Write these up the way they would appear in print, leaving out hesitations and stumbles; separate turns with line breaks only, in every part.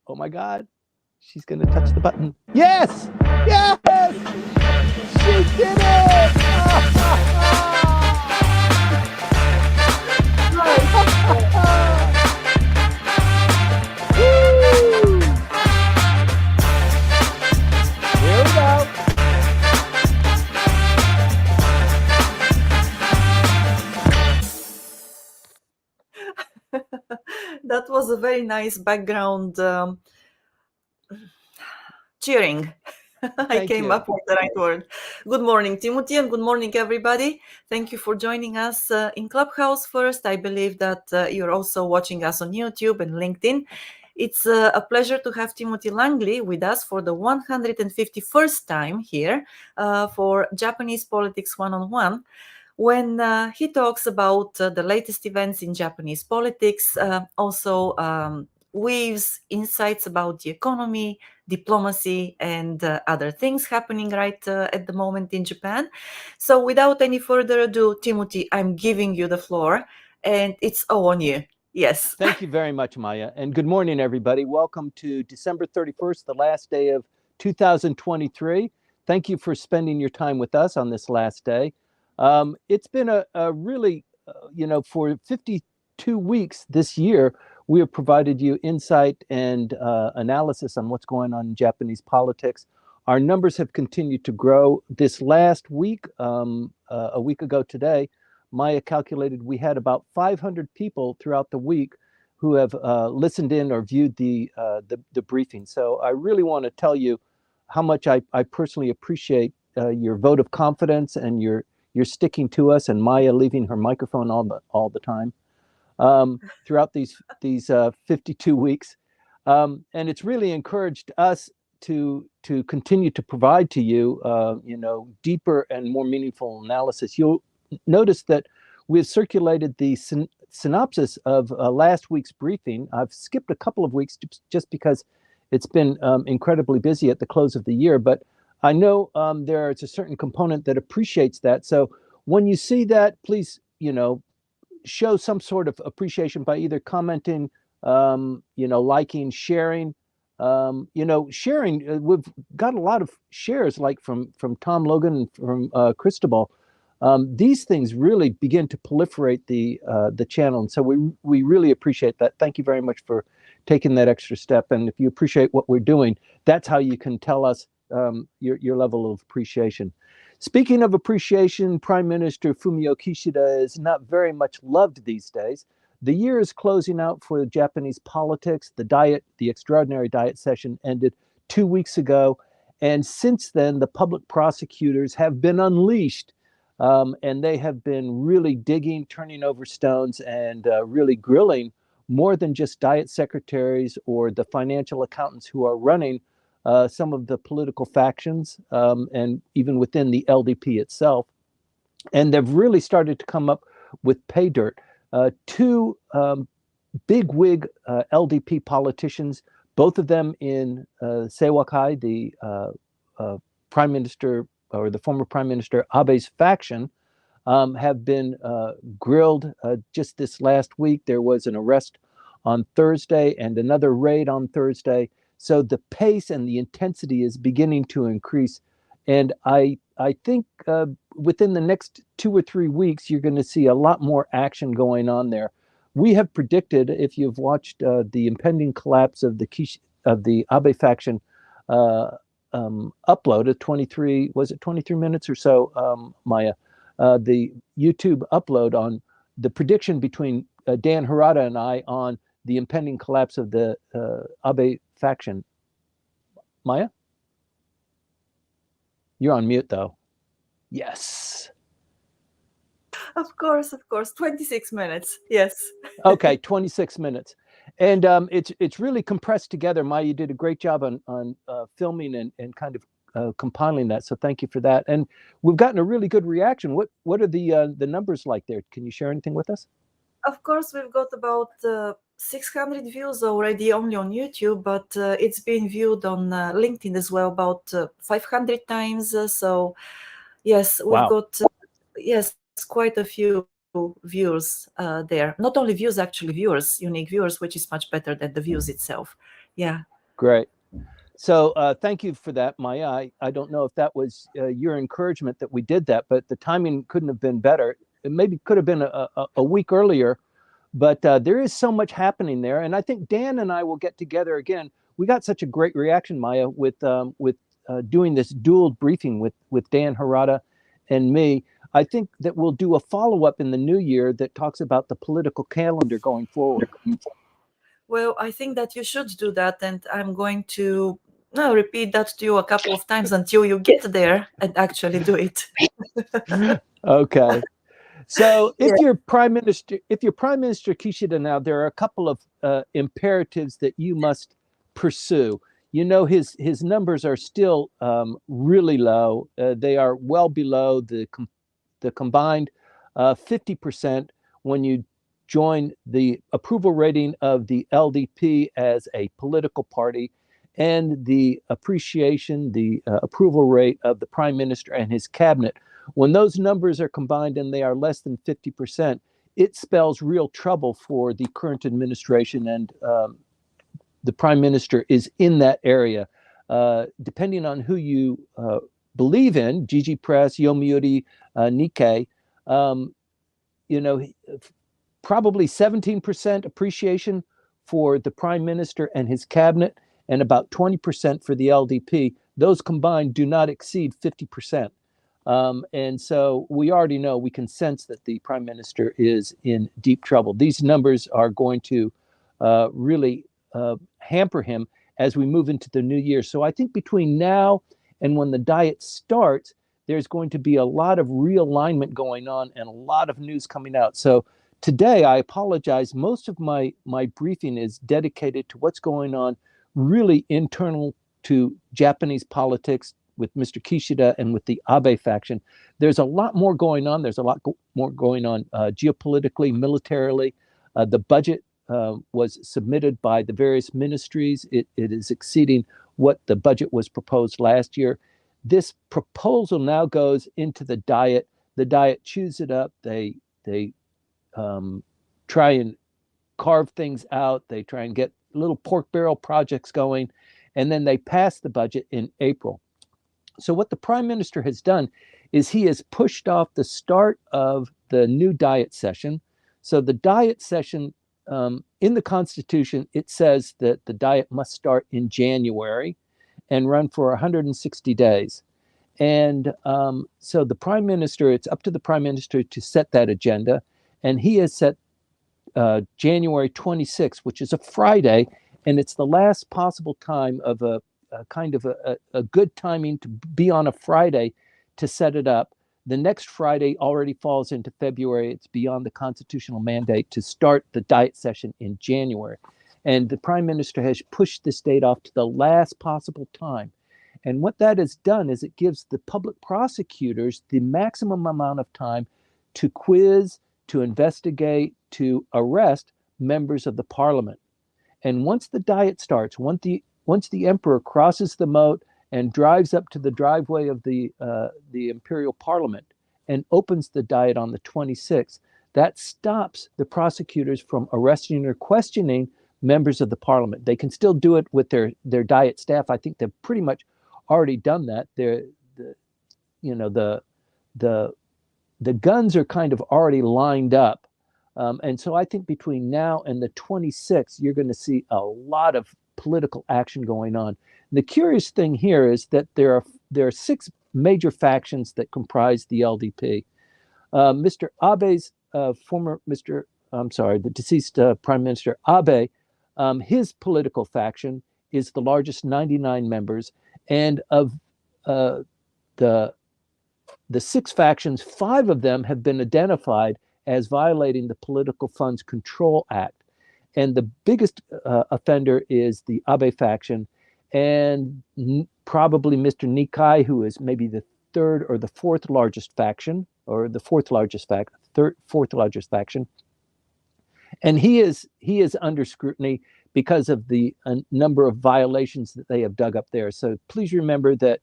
Oh my God. She's going to touch the button. Yes! Yes! She did it! Woo! Here we go.
That was a very nice background cheering. I came up with the right word. Good morning, Timothy, and good morning, everybody. Thank you for joining us in Clubhouse first. I believe that you're also watching us on YouTube and LinkedIn. It's a pleasure to have Timothy Langley with us for the 151st time here for Japanese Politics One-on-One. When he talks about the latest events in Japanese politics, also weaves insights about the economy, diplomacy, and other things happening right at the moment in Japan. So without any further ado, Timothy, I'm giving you the floor, and it's all on you. Yes.
Thank you very much, Maya. And good morning, everybody. Welcome to December 31st, the last day of 2023. Thank you for spending your time with us on this last day. It's been a really, for 52 weeks this year, we have provided you insight and analysis on what's going on in Japanese politics. Our numbers have continued to grow. This last week, a week ago today, Maya calculated we had about 500 people throughout the week who have listened in or viewed the briefing. So I really want to tell you how much I personally appreciate your vote of confidence and your sticking to us, and Maya leaving her microphone all the time throughout these 52 weeks. And it's really encouraged us to continue to provide to you, deeper and more meaningful analysis. You'll notice that we've circulated the synopsis of last week's briefing. I've skipped a couple of weeks just because it's been incredibly busy at the close of the year, but I know there is a certain component that appreciates that. So when you see that, please, show some sort of appreciation by either commenting, liking, sharing. Sharing. We've got a lot of shares, like from Tom Logan and from Cristobal. These things really begin to proliferate the channel, and so we really appreciate that. Thank you very much for taking that extra step. And if you appreciate what we're doing, that's how you can tell us your level of appreciation. Speaking of appreciation, Prime Minister Fumio Kishida is not very much loved these days. The year is closing out for Japanese politics. The extraordinary diet session ended 2 weeks ago, and since then, the public prosecutors have been unleashed. And they have been really digging, turning over stones, and really grilling more than just diet secretaries or the financial accountants who are running some of the political factions, and even within the LDP itself. And they've really started to come up with pay dirt. Two bigwig LDP politicians, both of them in Seiwakai, the Prime Minister or the former Prime Minister Abe's faction, have been grilled just this last week. There was an arrest on Thursday and another raid on Thursday. So the pace and the intensity is beginning to increase. And I think within the next 2 or 3 weeks, you're going to see a lot more action going on there. We have predicted, if you've watched the impending collapse of the Abe faction upload at 23 minutes or so, Maya, the YouTube upload on the prediction between Dan Harada and I on the impending collapse of the Abe faction. Maya? You're on mute, though. Yes.
Of course. 26 minutes. Yes.
Okay, 26 minutes. And it's really compressed together. Maya, you did a great job on filming and kind of compiling that. So thank you for that. And we've gotten a really good reaction. What are the numbers like there? Can you share anything with us?
Of course, we've got about 600 views already only on YouTube, but it's been viewed on LinkedIn as well about 500 times. So yes, we've got quite a few viewers there. Not only views, actually viewers, unique viewers, which is much better than the views itself. Yeah.
Great. So thank you for that, Maya. I don't know if that was your encouragement that we did that, but the timing couldn't have been better. It maybe could have been a week earlier, but there is so much happening there. And I think Dan and I will get together again. We got such a great reaction, Maya, with doing this dual briefing with Dan Harada and me. I think that we'll do a follow-up in the new year that talks about the political calendar going forward.
Well, I think that you should do that, and I'm going to repeat that to you a couple of times until you get there and actually do it.
Okay. So if you're Prime Minister Kishida now, there are a couple of imperatives that you must pursue. You know, his numbers are still really low. They are well below the combined 50% when you join the approval rating of the LDP as a political party and the approval rate of the Prime Minister and his cabinet. When those numbers are combined and they are less than 50%, it spells real trouble for the current administration, and the Prime Minister is in that area. Depending on who you believe in, Gigi Press, Yomiuri, Nikkei, you know, probably 17% appreciation for the Prime Minister and his cabinet, and about 20% for the LDP. Those combined do not exceed 50%. And so we already know, we can sense that the Prime Minister is in deep trouble. These numbers are going to really hamper him as we move into the new year. So I think between now and when the diet starts, there's going to be a lot of realignment going on and a lot of news coming out. So today, I apologize. Most of my briefing is dedicated to what's going on really internal to Japanese politics with Mr. Kishida and with the Abe faction. There's a lot more going on. There's a lot more going on geopolitically, militarily. The budget was submitted by the various ministries. It is exceeding what the budget was proposed last year. This proposal now goes into the Diet. The Diet chews it up. They try and carve things out. They try and get little pork barrel projects going, and then they pass the budget in April. So what the Prime Minister has done is he has pushed off the start of the new Diet session. So the Diet session, in the Constitution, it says that the Diet must start in January and run for 160 days. And so the Prime Minister, it's up to the Prime Minister to set that agenda. And he has set January 26th, which is a Friday, and it's the last possible time of a kind of a good timing to be on a Friday to set it up. The next Friday already falls into February. It's beyond the constitutional mandate to start the Diet session in January. And the Prime Minister has pushed this date off to the last possible time. And what that has done is it gives the public prosecutors the maximum amount of time to quiz, to investigate, to arrest members of the parliament. And once the Diet starts, once the emperor crosses the moat and drives up to the driveway of the imperial parliament and opens the Diet on the 26th, that stops the prosecutors from arresting or questioning members of the parliament. They can still do it with their Diet staff. I think they've pretty much already done that. The guns are kind of already lined up. And so I think between now and the 26th, you're going to see a lot of political action going on. The curious thing here is that there are 6 major factions that comprise the LDP. Mr. Abe's the deceased Prime Minister Abe, his political faction is the largest, 99 members. And of the 6 factions, 5 of them have been identified as violating the Political Funds Control Act. And the biggest offender is the Abe faction, and probably Mr. Nikai, who is maybe the 3rd or the 4th largest faction, or the 4th largest faction. And he is under scrutiny because of the number of violations that they have dug up there. So please remember that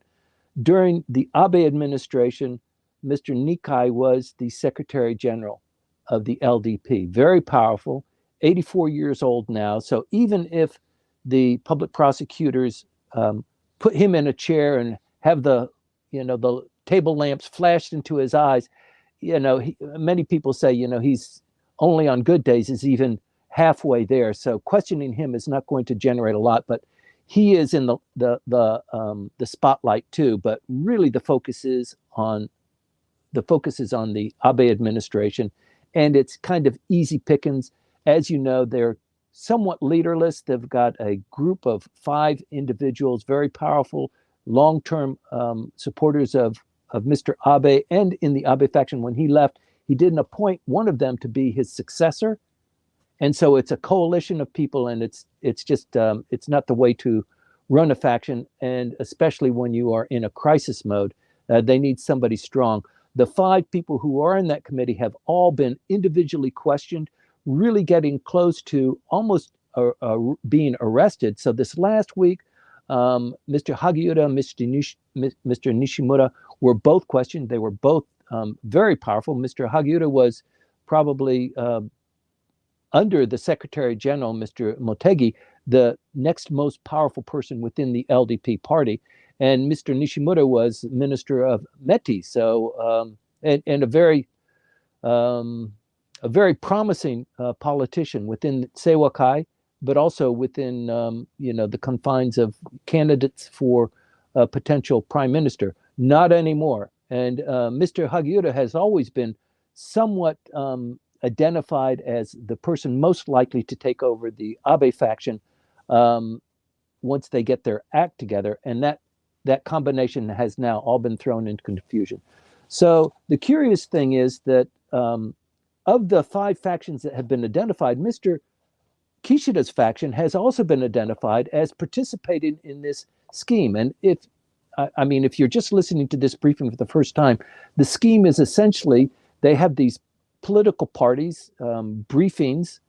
during the Abe administration, Mr. Nikai was the Secretary General. of the LDP. Very powerful, 84 years old now. So even if the public prosecutors put him in a chair and have the table lamps flashed into his eyes, many people say, he's only on good days is even halfway there. So questioning him is not going to generate a lot, but he is in the spotlight too. But really, the focus is on the Abe administration, and it's kind of easy pickings. As you know, they're somewhat leaderless. They've got a group of 5 individuals, very powerful, long-term supporters of Mr. Abe, and in the Abe faction. When he left, he didn't appoint one of them to be his successor. And so it's a coalition of people, and it's just it's not the way to run a faction, and especially when you are in a crisis mode. They need somebody strong. The 5 people who are in that committee have all been individually questioned, really getting close to almost being arrested. So this last week, Mr. Hagiura, Mr. Nishimura were both questioned. They were both very powerful. Mr. Hagiura was probably under the Secretary General, Mr. Motegi, the next most powerful person within the LDP party. And Mr. Nishimura was Minister of Meti, so and a very promising politician within Seiwakai, but also within the confines of candidates for a potential prime minister. Not anymore. And Mr. Hagiura has always been somewhat identified as the person most likely to take over the Abe faction once they get their act together, and that combination has now all been thrown into confusion. So the curious thing is that of the 5 factions that have been identified, Mr. Kishida's faction has also been identified as participating in this scheme. And if you're just listening to this briefing for the first time, the scheme is essentially they have these political parties, briefings,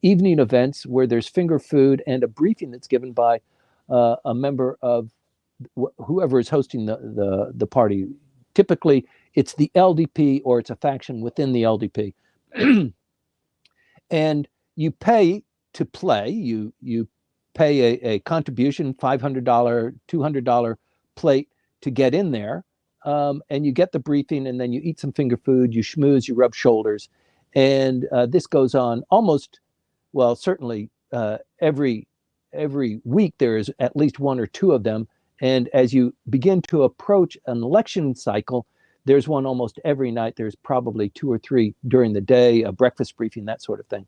evening events where there's finger food and a briefing that's given by a member of whoever is hosting the party. Typically, it's the LDP or it's a faction within the LDP. And you pay to play. You pay a contribution, $500, $200 plate to get in there. And you get the briefing, and then you eat some finger food, you schmooze, you rub shoulders. And this goes on certainly every week there is at least 1 or 2 of them. And as you begin to approach an election cycle, there's one almost every night. There's probably 2 or 3 during the day, a breakfast briefing, that sort of thing.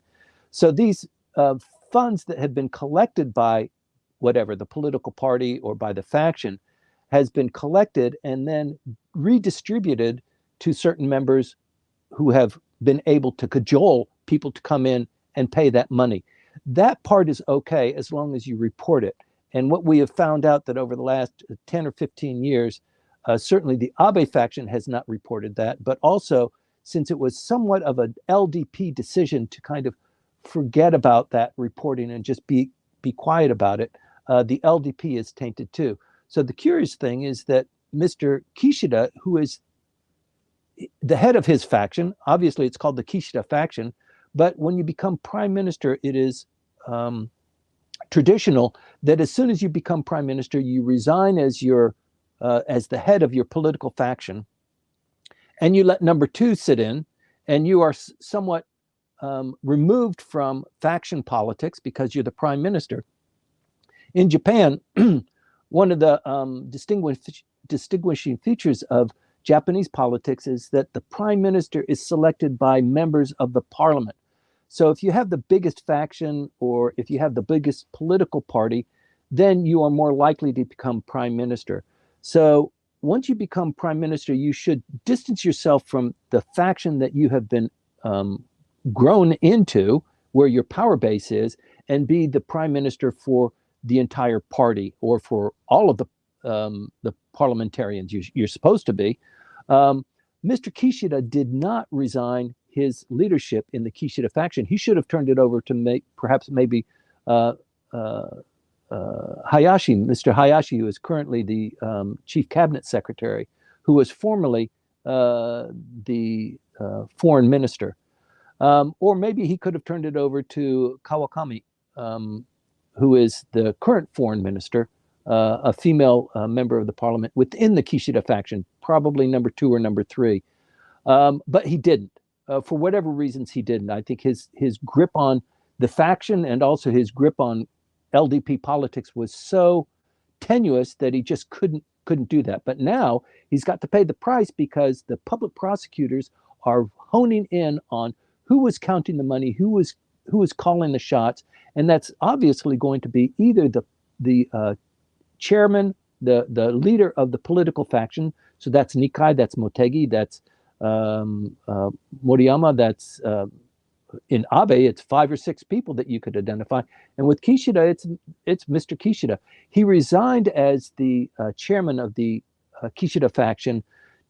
So these funds that have been collected by whatever, the political party or by the faction, has been collected and then redistributed to certain members who have been able to cajole people to come in and pay that money. That part is okay as long as you report it. And what we have found out that over the last 10 or 15 years, certainly the Abe faction has not reported that, but also since it was somewhat of an LDP decision to kind of forget about that reporting and just be quiet about it, the LDP is tainted too. So the curious thing is that Mr. Kishida, who is the head of his faction, obviously it's called the Kishida faction, but when you become prime minister, it is traditional that as soon as you become prime minister, you resign as the head of your political faction, and you let number 2 sit in, and you are somewhat removed from faction politics because you're the prime minister. In Japan, one of the distinguishing features of Japanese politics is that the prime minister is selected by members of the parliament. So if you have the biggest faction or if you have the biggest political party, then you are more likely to become prime minister. So once you become prime minister, you should distance yourself from the faction that you have been grown into, where your power base is, and be the prime minister for the entire party or for all of the parliamentarians you're supposed to be. Mr. Kishida did not resign his leadership in the Kishida faction. He should have turned it over to maybe Hayashi, Mr. Hayashi, who is currently the chief cabinet secretary, who was formerly the foreign minister. Or maybe he could have turned it over to Kawakami, who is the current foreign minister, a female member of the parliament within the Kishida faction, probably number 2 or number 3. But he didn't. For whatever reasons, he didn't. I think his grip on the faction and also his grip on LDP politics was so tenuous that he just couldn't do that. But now he's got to pay the price because the public prosecutors are honing in on who was counting the money, who was calling the shots, and that's obviously going to be either the chairman, the leader of the political faction. So that's Nikai, that's Motegi, that's Moriyama, that's in Abe, it's 5 or 6 people that you could identify. And with Kishida, it's Mr. Kishida. He resigned as the chairman of the Kishida faction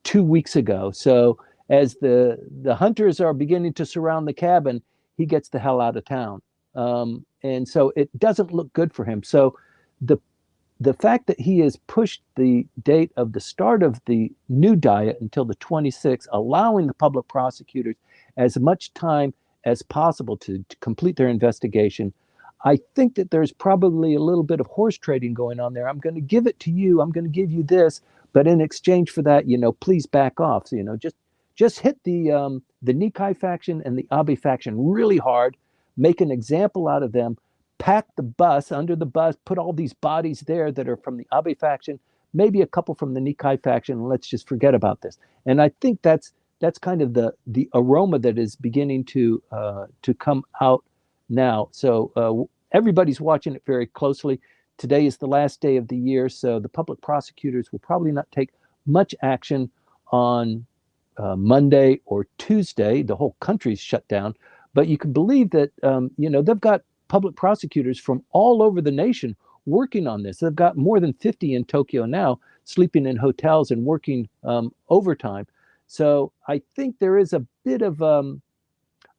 2 weeks ago. So as the hunters are beginning to surround the cabin, he gets the hell out of town. And so it doesn't look good for him. So the fact that he has pushed the date of the start of the new diet until the 26th, allowing the public prosecutors as much time as possible to complete their investigation, I think that there's probably a little bit of horse trading going on there. I'm going to give it to you. I'm going to give you this, but in exchange for that, please back off. So, just hit the Nikai faction and the Abe faction really hard, make an example out of them, pack the bus, under the bus, put all these bodies there that are from the Abe faction, maybe a couple from the Nikai faction, and let's just forget about this. And I think that's kind of the aroma that is beginning to come out now. So everybody's watching it very closely. Today is the last day of the year, so the public prosecutors will probably not take much action on Monday or Tuesday. The whole country's shut down, but you can believe that they've got public prosecutors from all over the nation working on this. They've got more than 50 in Tokyo now, sleeping in hotels and working overtime. So I think there is a bit of a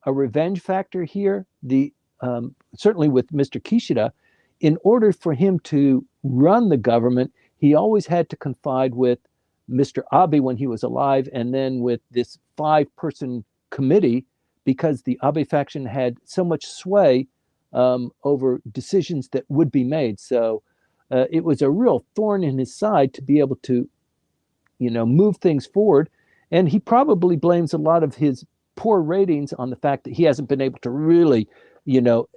revenge factor here. Certainly with Mr. Kishida, in order for him to run the government, he always had to confide with Mr. Abe when he was alive, and then with this 5-person committee, because the Abe faction had so much sway over decisions that would be made. So it was a real thorn in his side to be able to, move things forward. And he probably blames a lot of his poor ratings on the fact that he hasn't been able to really,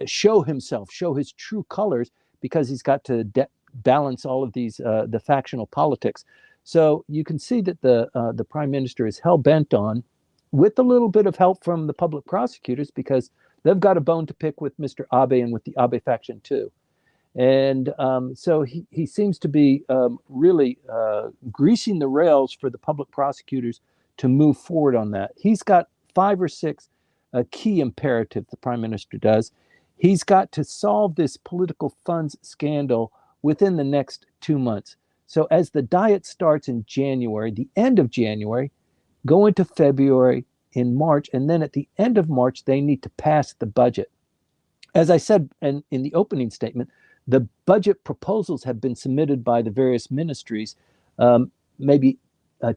show himself, show his true colors, because he's got to balance all of these, the factional politics. So you can see that the prime minister is hell-bent on, with a little bit of help from the public prosecutors, because they've got a bone to pick with Mr. Abe and with the Abe faction too. And so he seems to be really greasing the rails for the public prosecutors to move forward on that. He's got 5 or 6 key imperatives, the prime minister does. He's got to solve this political funds scandal within the next 2 months. So as the diet starts in January, the end of January, go into February, in March, and then at the end of March, they need to pass the budget. As I said in the opening statement, the budget proposals have been submitted by the various ministries maybe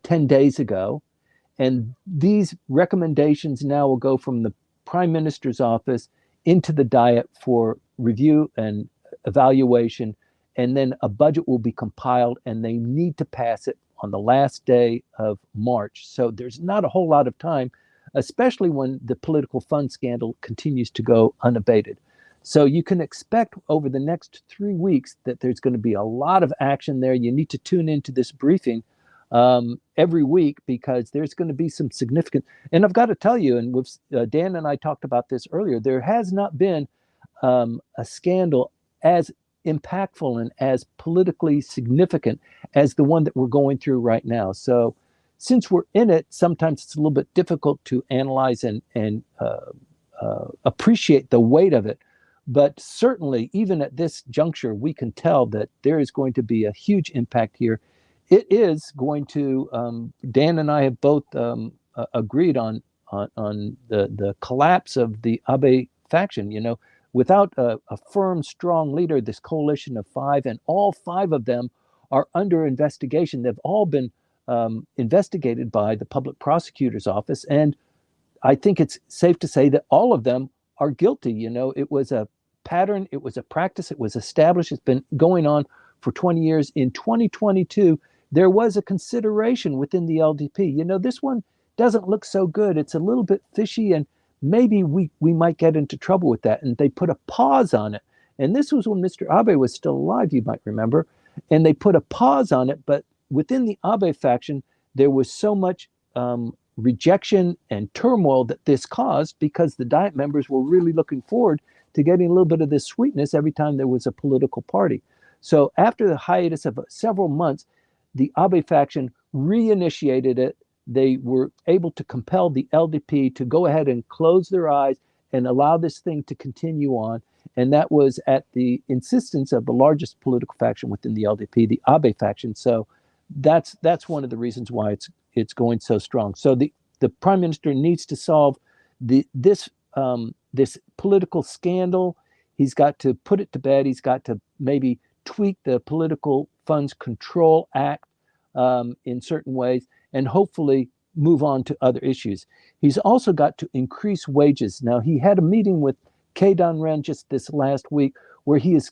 10 days ago. And these recommendations now will go from the prime minister's office into the diet for review and evaluation. And then a budget will be compiled, and they need to pass it on the last day of March. So there's not a whole lot of time, especially when the political fund scandal continues to go unabated. So you can expect over the next 3 weeks that there's going to be a lot of action there. You need to tune into this briefing every week, because there's going to be some significant, and I've got to tell you, and with Dan and I talked about this earlier, there has not been a scandal as impactful and as politically significant as the one that we're going through right now. So since we're in it, sometimes it's a little bit difficult to analyze and appreciate the weight of it. But certainly, even at this juncture, we can tell that there is going to be a huge impact here. It is going to, Dan and I have both agreed on the collapse of the Abe faction. Without a firm, strong leader, this coalition of 5, and all 5 of them are under investigation. They've all been investigated by the public prosecutor's office. And I think it's safe to say that all of them are guilty. It was a pattern, it was a practice, it was established, it's been going on for 20 years. In 2022, there was a consideration within the LDP. This one doesn't look so good. It's a little bit fishy, and maybe we might get into trouble with that. And they put a pause on it. And this was when Mr. Abe was still alive, you might remember. And they put a pause on it. But within the Abe faction, there was so much rejection and turmoil that this caused, because the Diet members were really looking forward to getting a little bit of this sweetness every time there was a political party. So after the hiatus of several months, the Abe faction reinitiated it. They were able to compel the LDP to go ahead and close their eyes and allow this thing to continue on. And that was at the insistence of the largest political faction within the LDP, the Abe faction. So that's one of the reasons why it's going so strong. So the prime minister needs to solve this political scandal. He's got to put it to bed. He's got to maybe tweak the Political Funds Control Act in certain ways, and hopefully move on to other issues. He's also got to increase wages. Now, he had a meeting with Khe Dan Ren just this last week, where he is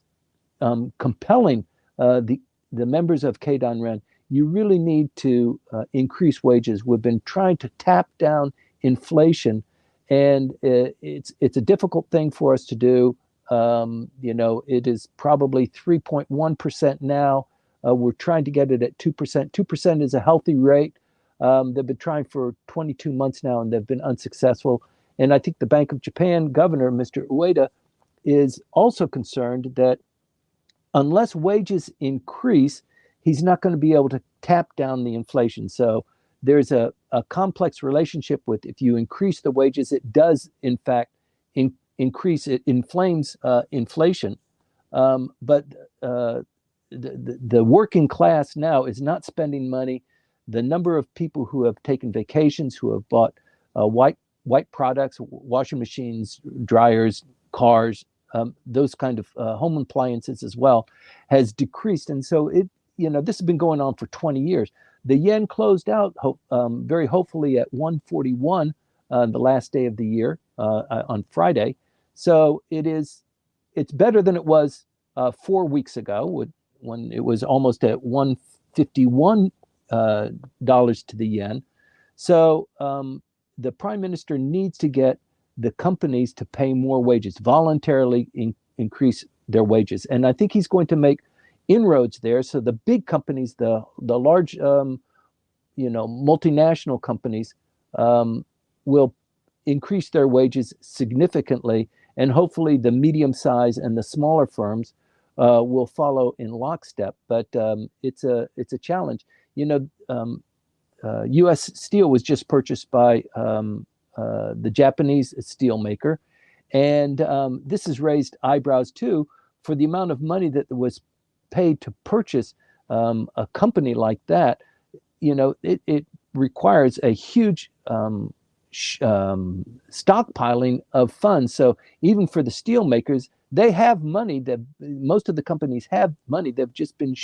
compelling the members of Khe Dan Ren, you really need to increase wages. We've been trying to tap down inflation, and it's a difficult thing for us to do. It is probably 3.1% now. We're trying to get it at 2%. 2% is a healthy rate. They've been trying for 22 months now, and they've been unsuccessful. And I think the Bank of Japan governor, Mr. Ueda, is also concerned that unless wages increase, he's not going to be able to tap down the inflation. So there's a complex relationship with, if you increase the wages, it does, in fact, increase, it inflames inflation. But the working class now is not spending money. The number of people who have taken vacations, who have bought white products, washing machines, dryers, cars, those kind of home appliances as well, has decreased. And so this has been going on for 20 years. The yen closed out very hopefully at 141 the last day of the year on Friday. So it's better than it was 4 weeks ago, when it was almost at $151 to the yen. So the prime minister needs to get the companies to pay more wages, voluntarily increase their wages. And I think he's going to make inroads there. So the big companies, the large, multinational companies will increase their wages significantly. And hopefully the medium size and the smaller firms will follow in lockstep. But it's a challenge. U.S. Steel was just purchased by the Japanese steel maker. And this has raised eyebrows, too, for the amount of money that was paid to purchase a company like that. It requires a huge stockpiling of funds. So even for the steel makers, they have money. That most of the companies have money. They've just been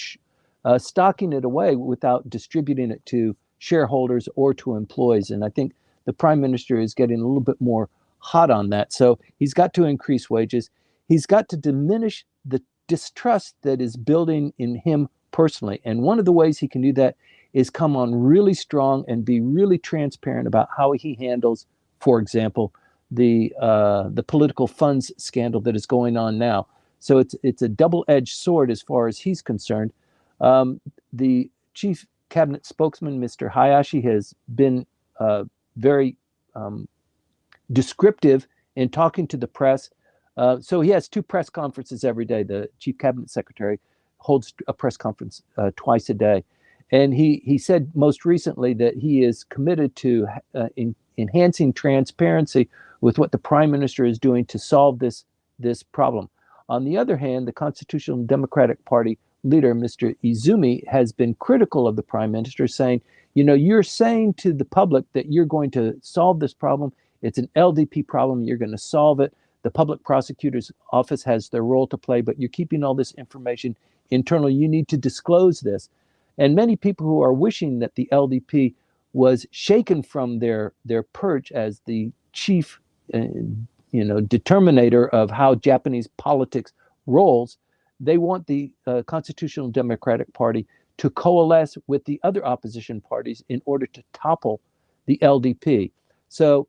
stocking it away without distributing it to shareholders or to employees. And I think the prime minister is getting a little bit more hot on that. So he's got to increase wages. He's got to diminish the distrust that is building in him personally. And one of the ways he can do that is come on really strong and be really transparent about how he handles, for example, the political funds scandal that is going on now. So it's a double-edged sword as far as he's concerned. The chief cabinet spokesman, Mr. Hayashi, has been very descriptive in talking to the press. So he has 2 press conferences every day. The chief cabinet secretary holds a press conference twice a day. And he said most recently that he is committed to enhancing transparency with what the prime minister is doing to solve this problem. On the other hand, the Constitutional Democratic Party leader, Mr. Izumi, has been critical of the prime minister, saying, you're saying to the public that you're going to solve this problem. It's an LDP problem. You're going to solve it. The public prosecutor's office has their role to play, but you're keeping all this information internal. You need to disclose this. And many people who are wishing that the LDP was shaken from their perch as the chief, determinator of how Japanese politics rolls. They want the Constitutional Democratic Party to coalesce with the other opposition parties in order to topple the LDP. So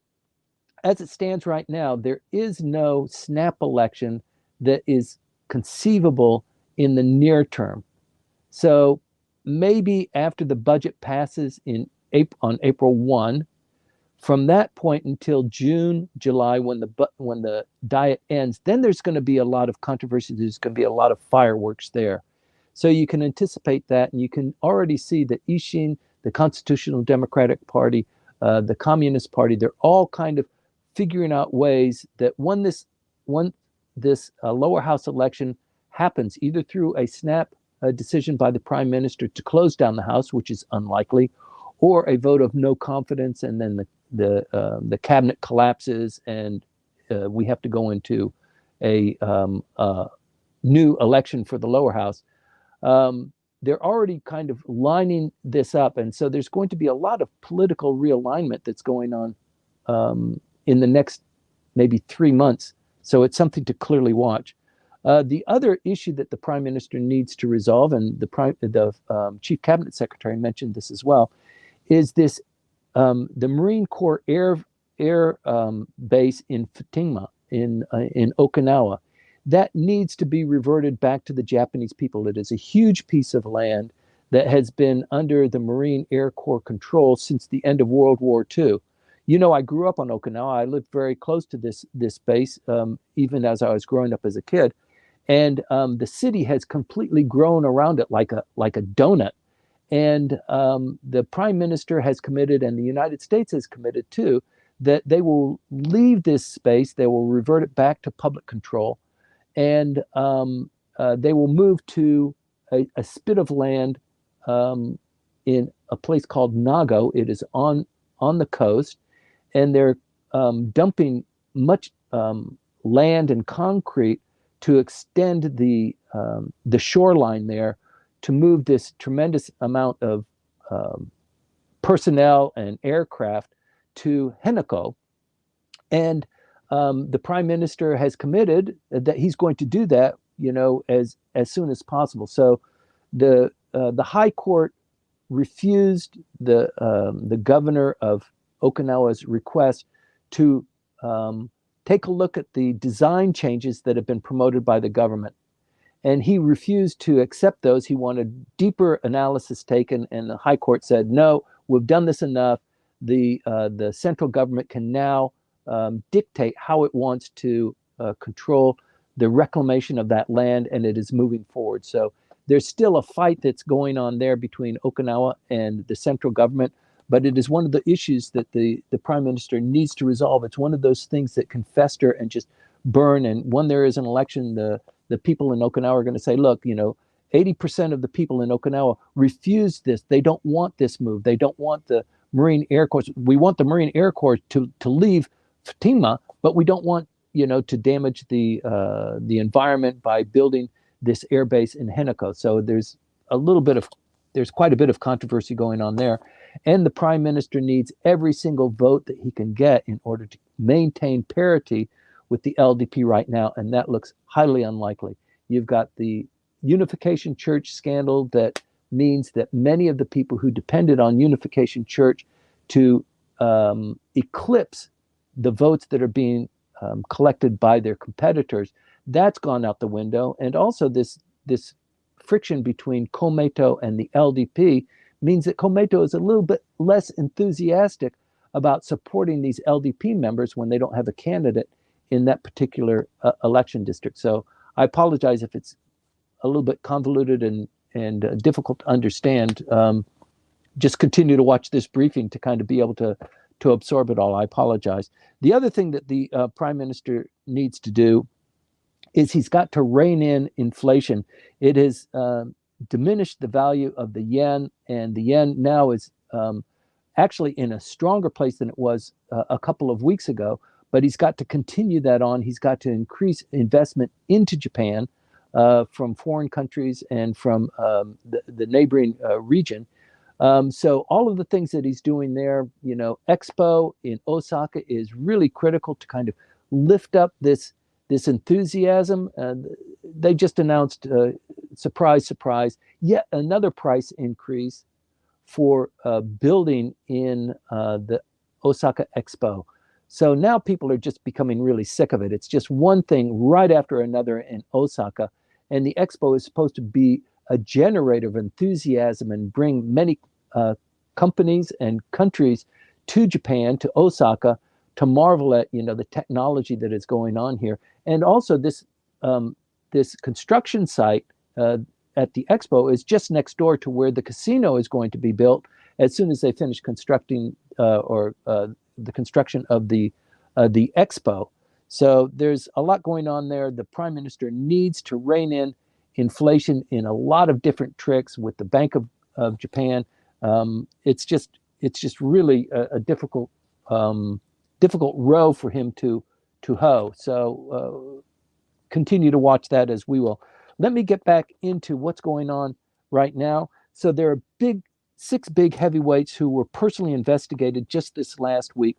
as it stands right now, there is no snap election that is conceivable in the near term. So maybe after the budget passes on April 1, from that point until June, July, when the diet ends, then there's going to be a lot of controversy. There's going to be a lot of fireworks there. So you can anticipate that, and you can already see that Ishin, the Constitutional Democratic Party, the Communist Party, they're all kind of figuring out ways that when this lower house election happens, either through a snap decision by the prime minister to close down the house, which is unlikely, or a vote of no confidence, and then the cabinet collapses, and we have to go into a new election for the lower house. They're already kind of lining this up, and so there's going to be a lot of political realignment that's going on in the next maybe 3 months. So it's something to clearly watch. The other issue that the prime minister needs to resolve, and the chief cabinet secretary mentioned this as well, is this the Marine Corps air base in Futenma in Okinawa. That needs to be reverted back to the Japanese people. It is a huge piece of land that has been under the Marine Air Corps control since the end of World War II. You know, I grew up on Okinawa. I lived very close to this base, even as I was growing up as a kid. And the city has completely grown around it like a donut. And the prime minister has committed, and the United States has committed too, that they will leave this space. They will revert it back to public control, and they will move to a spit of land in a place called Nago. It is on the coast, and they're dumping much land and concrete to extend the shoreline there, to move this tremendous amount of personnel and aircraft to Henoko. And the prime minister has committed that he's going to do that, as soon as possible. So the High Court refused the governor of Okinawa's request to take a look at the design changes that have been promoted by the government. And he refused to accept those. He wanted deeper analysis taken, and the High Court said, no, we've done this enough. The central government can now dictate how it wants to control the reclamation of that land, and it is moving forward. So there's still a fight that's going on there between Okinawa and the central government, but it is one of the issues that the prime minister needs to resolve. It's one of those things that can fester and just burn. And when there is an election, the people in Okinawa are going to say, look, 80% of the people in Okinawa refuse this. They don't want this move. They don't want the Marine Air Corps. We want the Marine Air Corps to leave Futenma, but we don't want, to damage the environment by building this air base in Henoko. So there's quite a bit of controversy going on there. And the prime minister needs every single vote that he can get in order to maintain parity with the LDP right now, and that looks highly unlikely. You've got the Unification Church scandal that means that many of the people who depended on Unification Church to eclipse the votes that are being collected by their competitors, that's gone out the window. And also this friction between Komeito and the LDP means that Komeito is a little bit less enthusiastic about supporting these LDP members when they don't have a candidate in that particular election district. So I apologize if it's a little bit convoluted and difficult to understand. Just continue to watch this briefing to kind of be able to absorb it all. I apologize. The other thing that the prime minister needs to do is he's got to rein in inflation. It has diminished the value of the yen, and the yen now is actually in a stronger place than it was a couple of weeks ago. But he's got to continue that on. He's got to increase investment into Japan from foreign countries and from the neighboring region. So all of the things that he's doing there, Expo in Osaka is really critical to kind of lift up this enthusiasm. They just announced, surprise, surprise, yet another price increase for building in the Osaka Expo. So now people are just becoming really sick of it. It's just one thing right after another in Osaka. And the Expo is supposed to be a generator of enthusiasm and bring many companies and countries to Japan, to Osaka, to marvel at the technology that is going on here. And also this construction site at the Expo is just next door to where the casino is going to be built as soon as they finish constructing the construction of the Expo. So there's a lot going on there. The Prime Minister needs to rein in inflation in a lot of different tricks with the Bank of Japan. It's just really a difficult row for him to hoe. So continue to watch that as we will. Let me get back into what's going on right now. So there are six big heavyweights who were personally investigated just this last week.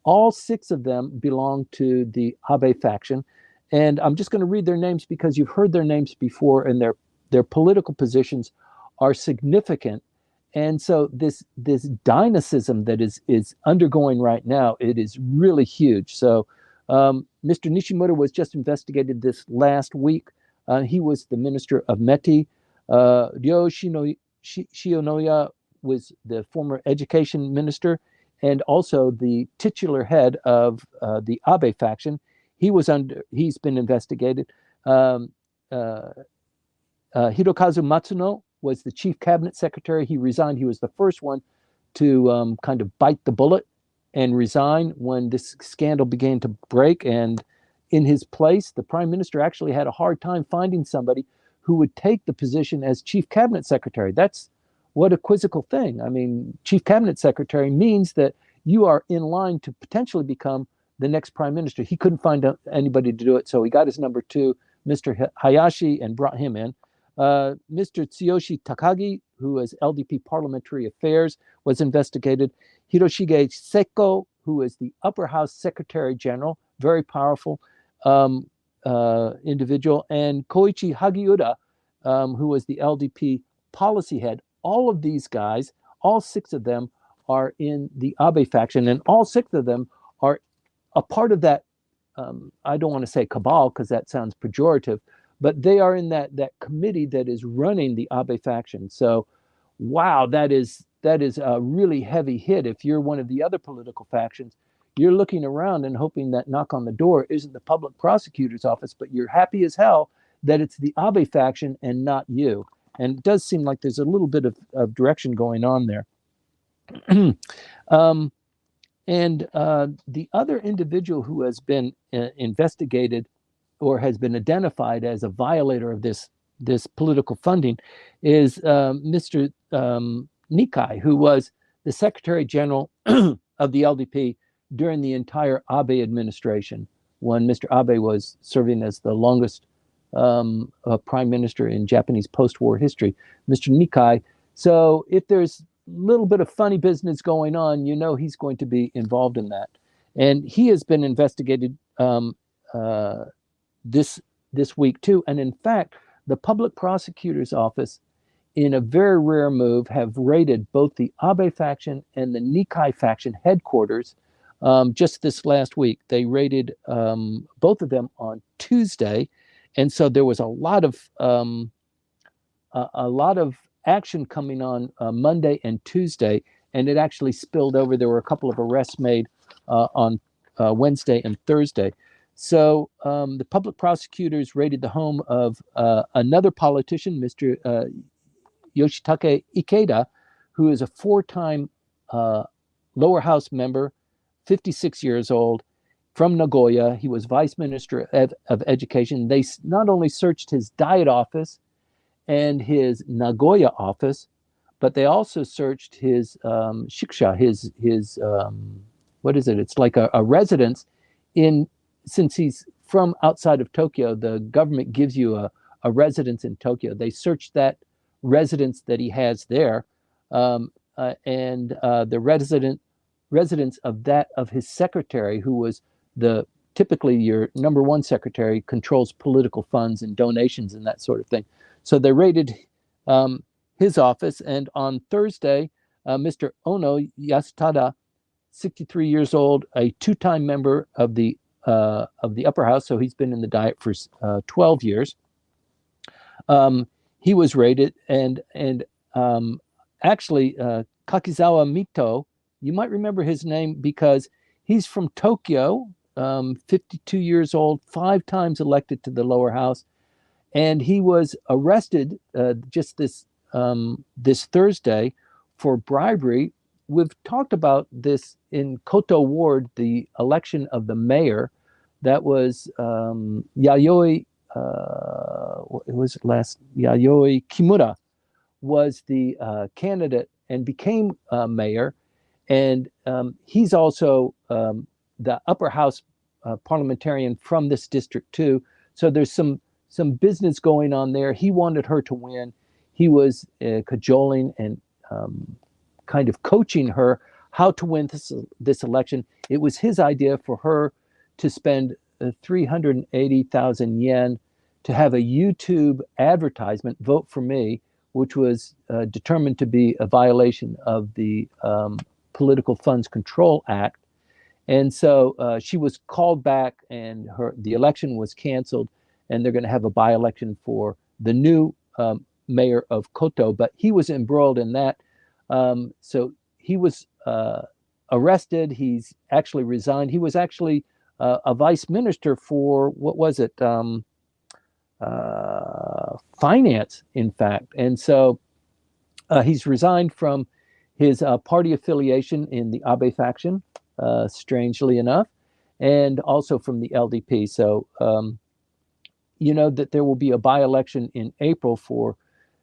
All six of them belong to the Abe faction. And I'm just going to read their names because you've heard their names before, and their political positions are significant. And so this dynastism that is undergoing right now, it is really huge. So Mr. Nishimura was just investigated this last week. He was the minister of METI. Ryo Shionoya was the former education minister and also the titular head of the Abe faction. He's been investigated. Hirokazu Matsuno was the chief cabinet secretary. He resigned. He was the first one to kind of bite the bullet and resign when this scandal began to break. And in his place, the prime minister actually had a hard time finding somebody who would take the position as chief cabinet secretary. That's what a quizzical thing. I mean, chief cabinet secretary means that you are in line to potentially become the next prime minister. He couldn't find anybody to do it, so he got his number two, Mr. Hayashi, and brought him in. Mr. Tsuyoshi Takagi, who is LDP Parliamentary Affairs, was investigated. Hiroshige Seko, who is the Upper House Secretary General, very powerful individual, and Koichi Hagiura, who was the LDP policy head. All of these guys, all six of them, are in the Abe faction, and all six of them are a part of that. I don't want to say cabal because that sounds pejorative, but they are in that committee that is running the Abe faction. So, wow, that is a really heavy hit. If you're one of the other political factions, you're looking around and hoping that knock on the door isn't the public prosecutor's office, but you're happy as hell that it's the Abe faction and not you. And it does seem like there's a little bit of direction going on there. And the other individual who has been investigated or has been identified as a violator of this political funding is Mr. Nikai, who was the Secretary General of the LDP during the entire Abe administration, when Mr. Abe was serving as the longest prime minister in Japanese post-war history, Mr. Nikai. So if there's a little bit of funny business going on, he's going to be involved in that. And he has been investigated this week too. And in fact, the public prosecutor's office, in a very rare move, have raided both the Abe faction and the Nikai faction headquarters just this last week. They raided both of them on Tuesday. And so there was a lot of action coming on Monday and Tuesday, and it actually spilled over. There were a couple of arrests made on Wednesday and Thursday. So the public prosecutors raided the home of another politician, Mr. Yoshitake Ikeda, who is a four-time lower house member, 56 years old, from Nagoya. He was vice minister of education. They not only searched his diet office and his Nagoya office, but they also searched his shiksha, his what is it? It's like a residence since he's from outside of Tokyo, the government gives you a residence in Tokyo. They searched that residence that he has there. and the residence of his secretary, who was typically your number one secretary, controls political funds and donations and that sort of thing. So they raided his office, and on Thursday, Mr. Ono Yasutada, 63 years old, a two-time member of the upper house, so he's been in the Diet for 12 years. He was raided, and actually, Kakizawa Mito, you might remember his name because he's from Tokyo, 52 years old, 5 times elected to the lower house, and he was arrested just this Thursday for bribery. We've talked about this in Koto Ward, the election of the mayor. That was Yayoi Kimura was the candidate and became mayor, and he's also the upper house parliamentarian from this district too. So there's some business going on there. He wanted her to win. He was cajoling and kind of coaching her how to win this election. It was his idea for her to spend 380,000 yen to have a YouTube advertisement, Vote for Me, which was determined to be a violation of the Political Funds Control Act. And so she was called back, and the election was canceled, and they're going to have a by-election for the new mayor of Koto, but he was embroiled in that. So he was arrested. He's actually resigned. He was actually a vice minister for, what was it? Finance, in fact. And so he's resigned from his party affiliation in the Abe faction, strangely enough, and also from the LDP. So, you know that there will be a by-election in April for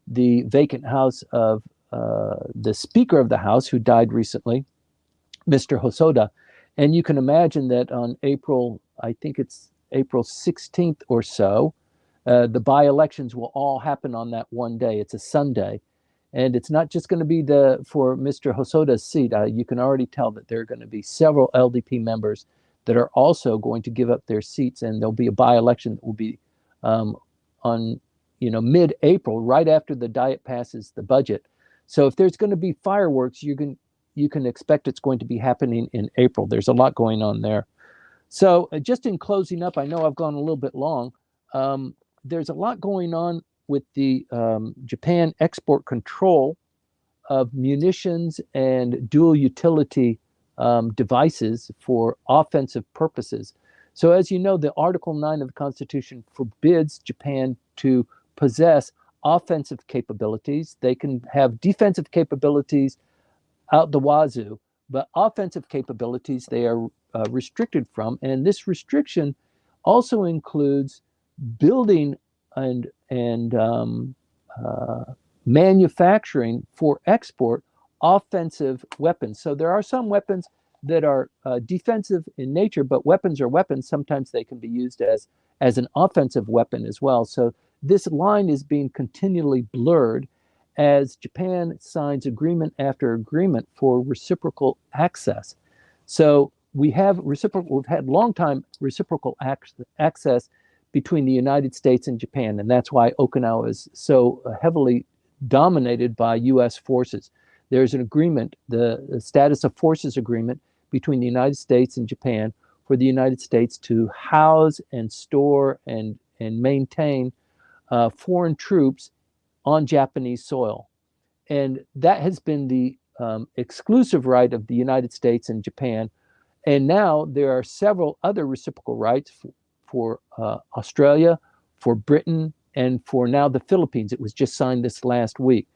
the vacant house of the Speaker of the House, who died recently, Mr. Hosoda. And you can imagine that on April, I think it's April 16th or so, the by-elections will all happen on that one day. It's a Sunday. And it's not just going to be for Mr. Hosoda's seat. You can already tell that there are going to be several LDP members that are also going to give up their seats, and there'll be a by-election that will be on mid-April, right after the Diet passes the budget. So if there's going to be fireworks, you can expect it's going to be happening in April. There's a lot going on there. So just in closing up, I know I've gone a little bit long. There's a lot going on with the Japan export control of munitions and dual utility devices for offensive purposes. So as you know, the Article 9 of the Constitution forbids Japan to possess offensive capabilities. They can have defensive capabilities out the wazoo, but offensive capabilities they are restricted from. And this restriction also includes building and manufacturing for export offensive weapons. So there are some weapons that are defensive in nature, but weapons are weapons. Sometimes they can be used as an offensive weapon as well. So this line is being continually blurred as Japan signs agreement after agreement for reciprocal access. So we've had long time reciprocal access between the United States and Japan, and that's why Okinawa is so heavily dominated by U.S. forces. There's an agreement, the status of forces agreement between the United States and Japan for the United States to house and store and maintain foreign troops on Japanese soil. And that has been the exclusive right of the United States and Japan. And now there are several other reciprocal rights for Australia, for Britain, and for now the Philippines. It was just signed this last week.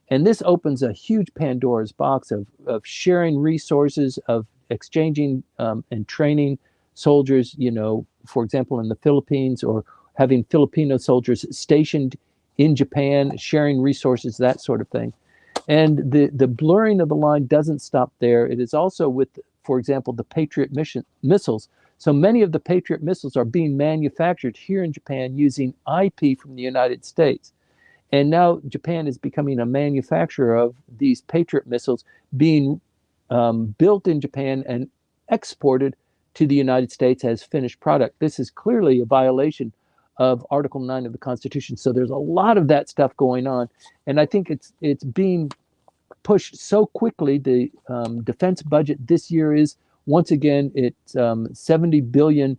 And this opens a huge Pandora's box of sharing resources, of exchanging and training soldiers, for example, in the Philippines, or having Filipino soldiers stationed in Japan, sharing resources, that sort of thing. And the blurring of the line doesn't stop there. It is also with, for example, the Patriot missiles. So many of the Patriot missiles are being manufactured here in Japan using IP from the United States. And now Japan is becoming a manufacturer of these Patriot missiles being built in Japan and exported to the United States as finished product. This is clearly a violation of Article 9 of the Constitution. So there's a lot of that stuff going on. And I think it's being pushed so quickly. The defense budget this year is, once again, it's 70 billion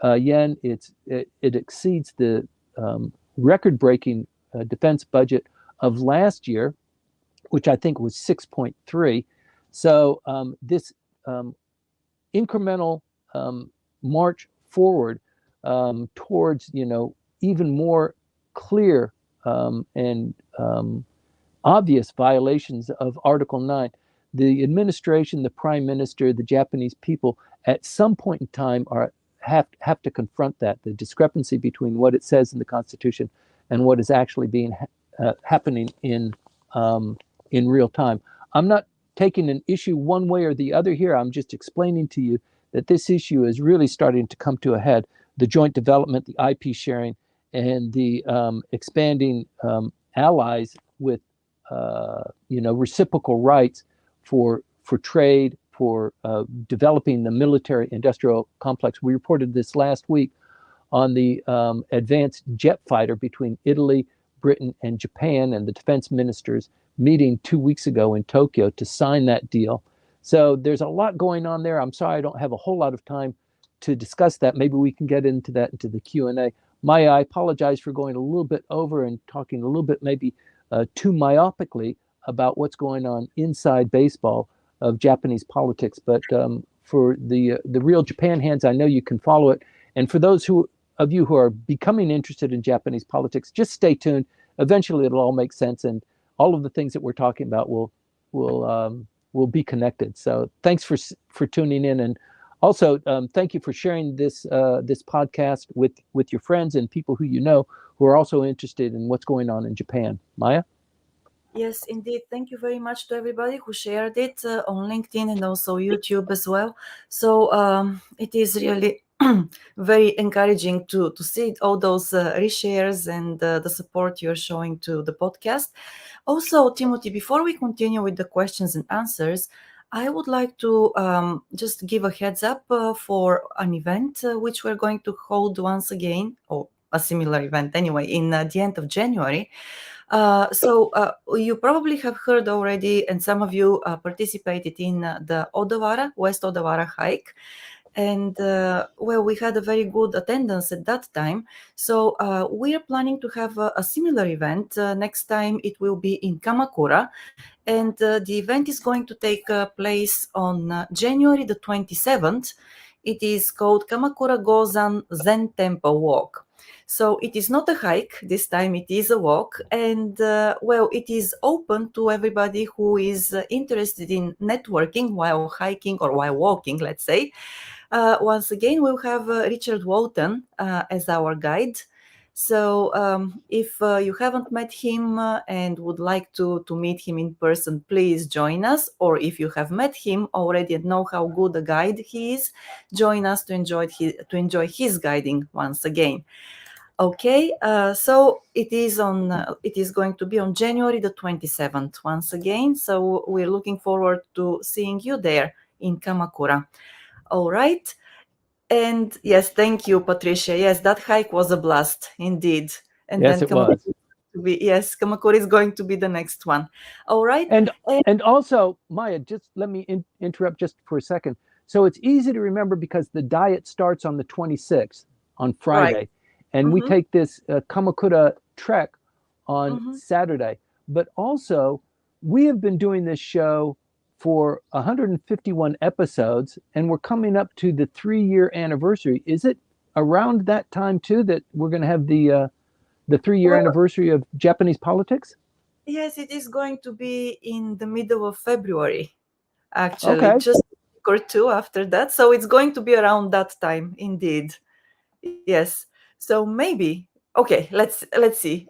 yen. It exceeds the record-breaking defense budget of last year, which I think was 6.3. So this incremental march forward towards, even more clear and obvious violations of Article 9. The administration, the prime minister, the Japanese people, at some point in time have to confront that, the discrepancy between what it says in the Constitution and what is actually being happening in real time. I'm not taking an issue one way or the other here. I'm just explaining to you that this issue is really starting to come to a head. The joint development, the IP sharing, and the expanding allies with reciprocal rights for trade, for developing the military-industrial complex. We reported this last week on the advanced jet fighter between Italy, Britain, and Japan, and the defense ministers meeting 2 weeks ago in Tokyo to sign that deal. So there's a lot going on there. I'm sorry I don't have a whole lot of time to discuss that. Maybe we can get into that into the Q&A. Maya, I apologize for going a little bit over and talking a little bit maybe too myopically about what's going on inside baseball of Japanese politics. But for the real Japan hands, I know you can follow it. And for those of you who are becoming interested in Japanese politics, just stay tuned. Eventually, it'll all make sense, and all of the things that we're talking about will be connected. So thanks for tuning in, and also thank you for sharing this podcast with your friends and people who you know who are also interested in what's going on in Japan. Maya?
Yes, indeed. Thank you very much to everybody who shared it on LinkedIn and also YouTube as well. So it is really very encouraging to see all those reshares and the support you're showing to the podcast. Also, Timothy, before we continue with the questions and answers, I would like to just give a heads up for an event which we're going to hold once again, or a similar event anyway, in the end of January. So you probably have heard already, and some of you participated in the West Odawara hike. And well, we had a very good attendance at that time. So we are planning to have a similar event. Next time it will be in Kamakura. And the event is going to take place on January the 27th. It is called Kamakura Gozan Zen Temple Walk. So it is not a hike, this time it is a walk, and well, it is open to everybody who is interested in networking while hiking or while walking, let's say. Once again, we'll have Richard Walton as our guide. So if you haven't met him and would like to meet him in person, please join us. Or if you have met him already and know how good a guide he is, join us to enjoy his guiding once again. Okay, so it is going to be on January the 27th once again. So we're looking forward to seeing you there in Kamakura. All right. And yes, thank you, Patricia. Yes, that hike was a blast indeed. And
yes,
then
it was.
Kamakura is going to be the next one. All right.
And also, Maya, just let me interrupt just for a second. So it's easy to remember because the diet starts on the 26th, on Friday. Right. And we take this Kamakura trek on Saturday. But also, we have been doing this show for 151 episodes, and we're coming up to the 3-year anniversary. Is it around that time, too, that we're going to have the 3-year anniversary of Japanese politics?
Yes, it is going to be in the middle of February, actually, just a week or two after that. So it's going to be around that time, indeed. Yes. So maybe, okay, let's see,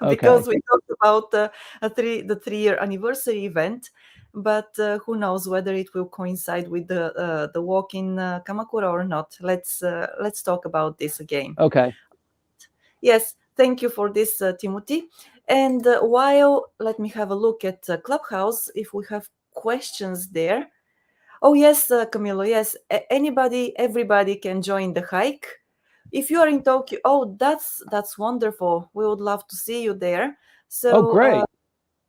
because we talked about the 3-year anniversary event, but who knows whether it will coincide with the walk in Kamakura or not. Let's talk about this again.
Okay.
Yes. Thank you for this, Timothy. And while, let me have a look at Clubhouse if we have questions there. Oh yes, Camilo. Yes, everybody can join the hike. If you are in Tokyo, oh, that's wonderful. We would love to see you there.
Oh,
So
great.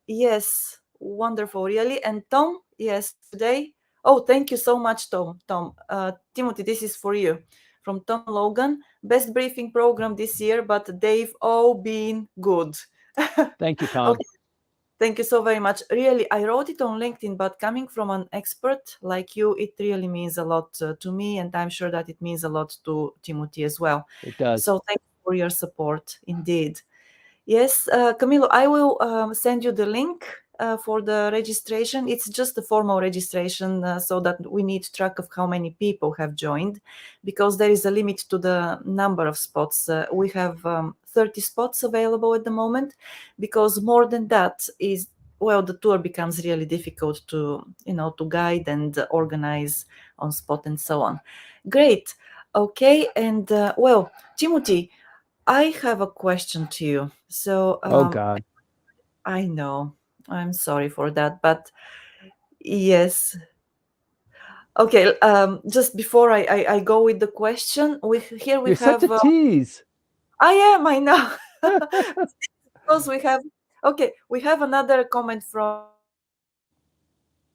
yes, wonderful, really. And Tom, yes, today. Oh, thank you so much, Tom. Timothy, this is for you from Tom Logan. Best briefing program this year, but they've all been good.
Thank you, Tom.
Okay. Thank you so very much. Really, I wrote it on LinkedIn, but coming from an expert like you, it really means a lot to me, and I'm sure that it means a lot to Timothy as well.
It does.
So thank you for your support, indeed. Yes, Camilo, I will send you the link for the registration. It's just a formal registration so that we need track of how many people have joined, because there is a limit to the number of spots. We have 30 spots available at the moment, because more than that is, well, the tour becomes really difficult to, to guide and organize on spot and so on. Great. Okay. And well, Timothy, I have a question to you. So,
Oh, God.
I know, I'm sorry for that, but yes. Okay, just before I go with the question, we
You're such a
have.
tease.
I am, I know. Because we have. Okay, we have another comment from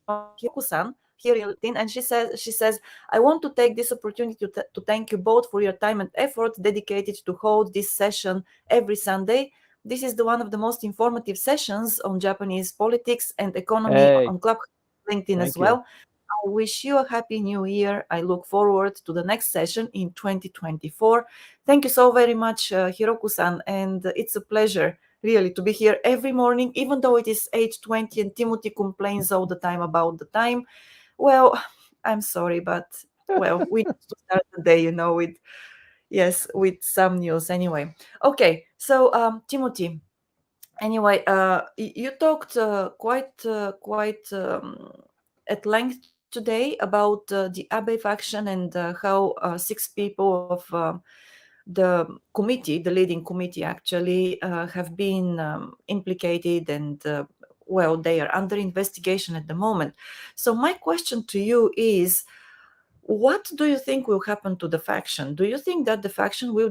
Hyoku-san here in LinkedIn, and she says, I want to take this opportunity to thank you both for your time and effort dedicated to hold this session every Sunday. This is one of the most informative sessions on Japanese politics and economy
Hey,
on Club LinkedIn as
thank you.
well. I wish you a happy new year. I look forward to the next session in 2024. Thank you so very much, Hiroku-san, and it's a pleasure really to be here every morning, even though it is 8:20 and Timothy complains all the time about the time. Well, I'm sorry, but well, we need to start the day, with some news anyway. Okay, so Timothy, anyway, you talked quite at length today about the Abe faction and how 6 people of the committee, the leading committee, actually have been implicated, and well, they are under investigation at the moment. So my question to you is, what do you think will happen to the faction? Do you think that the faction will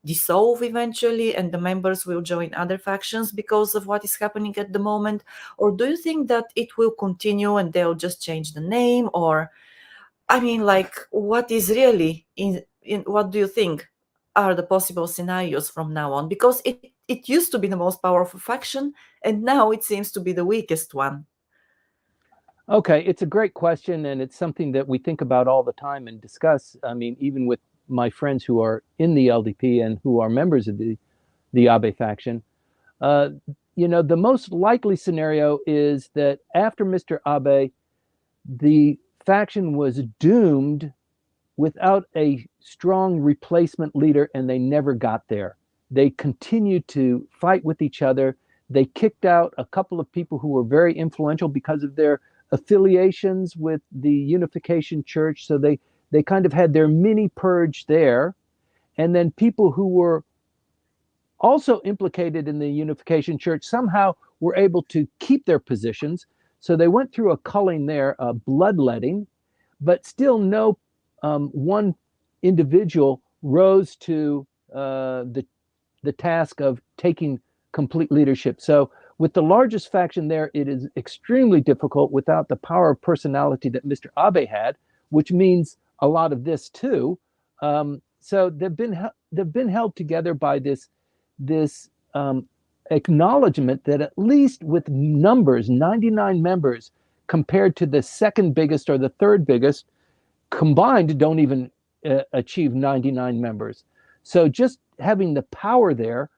dissolve eventually and the members will join other factions because of what is happening at the moment? Or do you think that it will continue and they'll just change the name? Or, I mean, like, what is really in what do you think are the possible scenarios from now on? Because it used to be the most powerful faction, and now it seems to be the weakest one.
Okay, it's a great question, and it's something that we think about all the time and discuss. I mean, even with my friends who are in the LDP and who are members of the Abe faction. The most likely scenario is that after Mr. Abe, the faction was doomed without a strong replacement leader, and they never got there. They continued to fight with each other. They kicked out a couple of people who were very influential because of their affiliations with the Unification Church. So they kind of had their mini purge there. And then people who were also implicated in the Unification Church somehow were able to keep their positions. So they went through a culling there, a bloodletting, but still no one individual rose to the task of taking complete leadership. So with the largest faction there, it is extremely difficult without the power of personality that Mr. Abe had, which means a lot of this too. So they've been held together by this acknowledgement that at least with numbers, 99 members, compared to the second biggest or the third biggest, combined don't even achieve 99 members. So just having the power there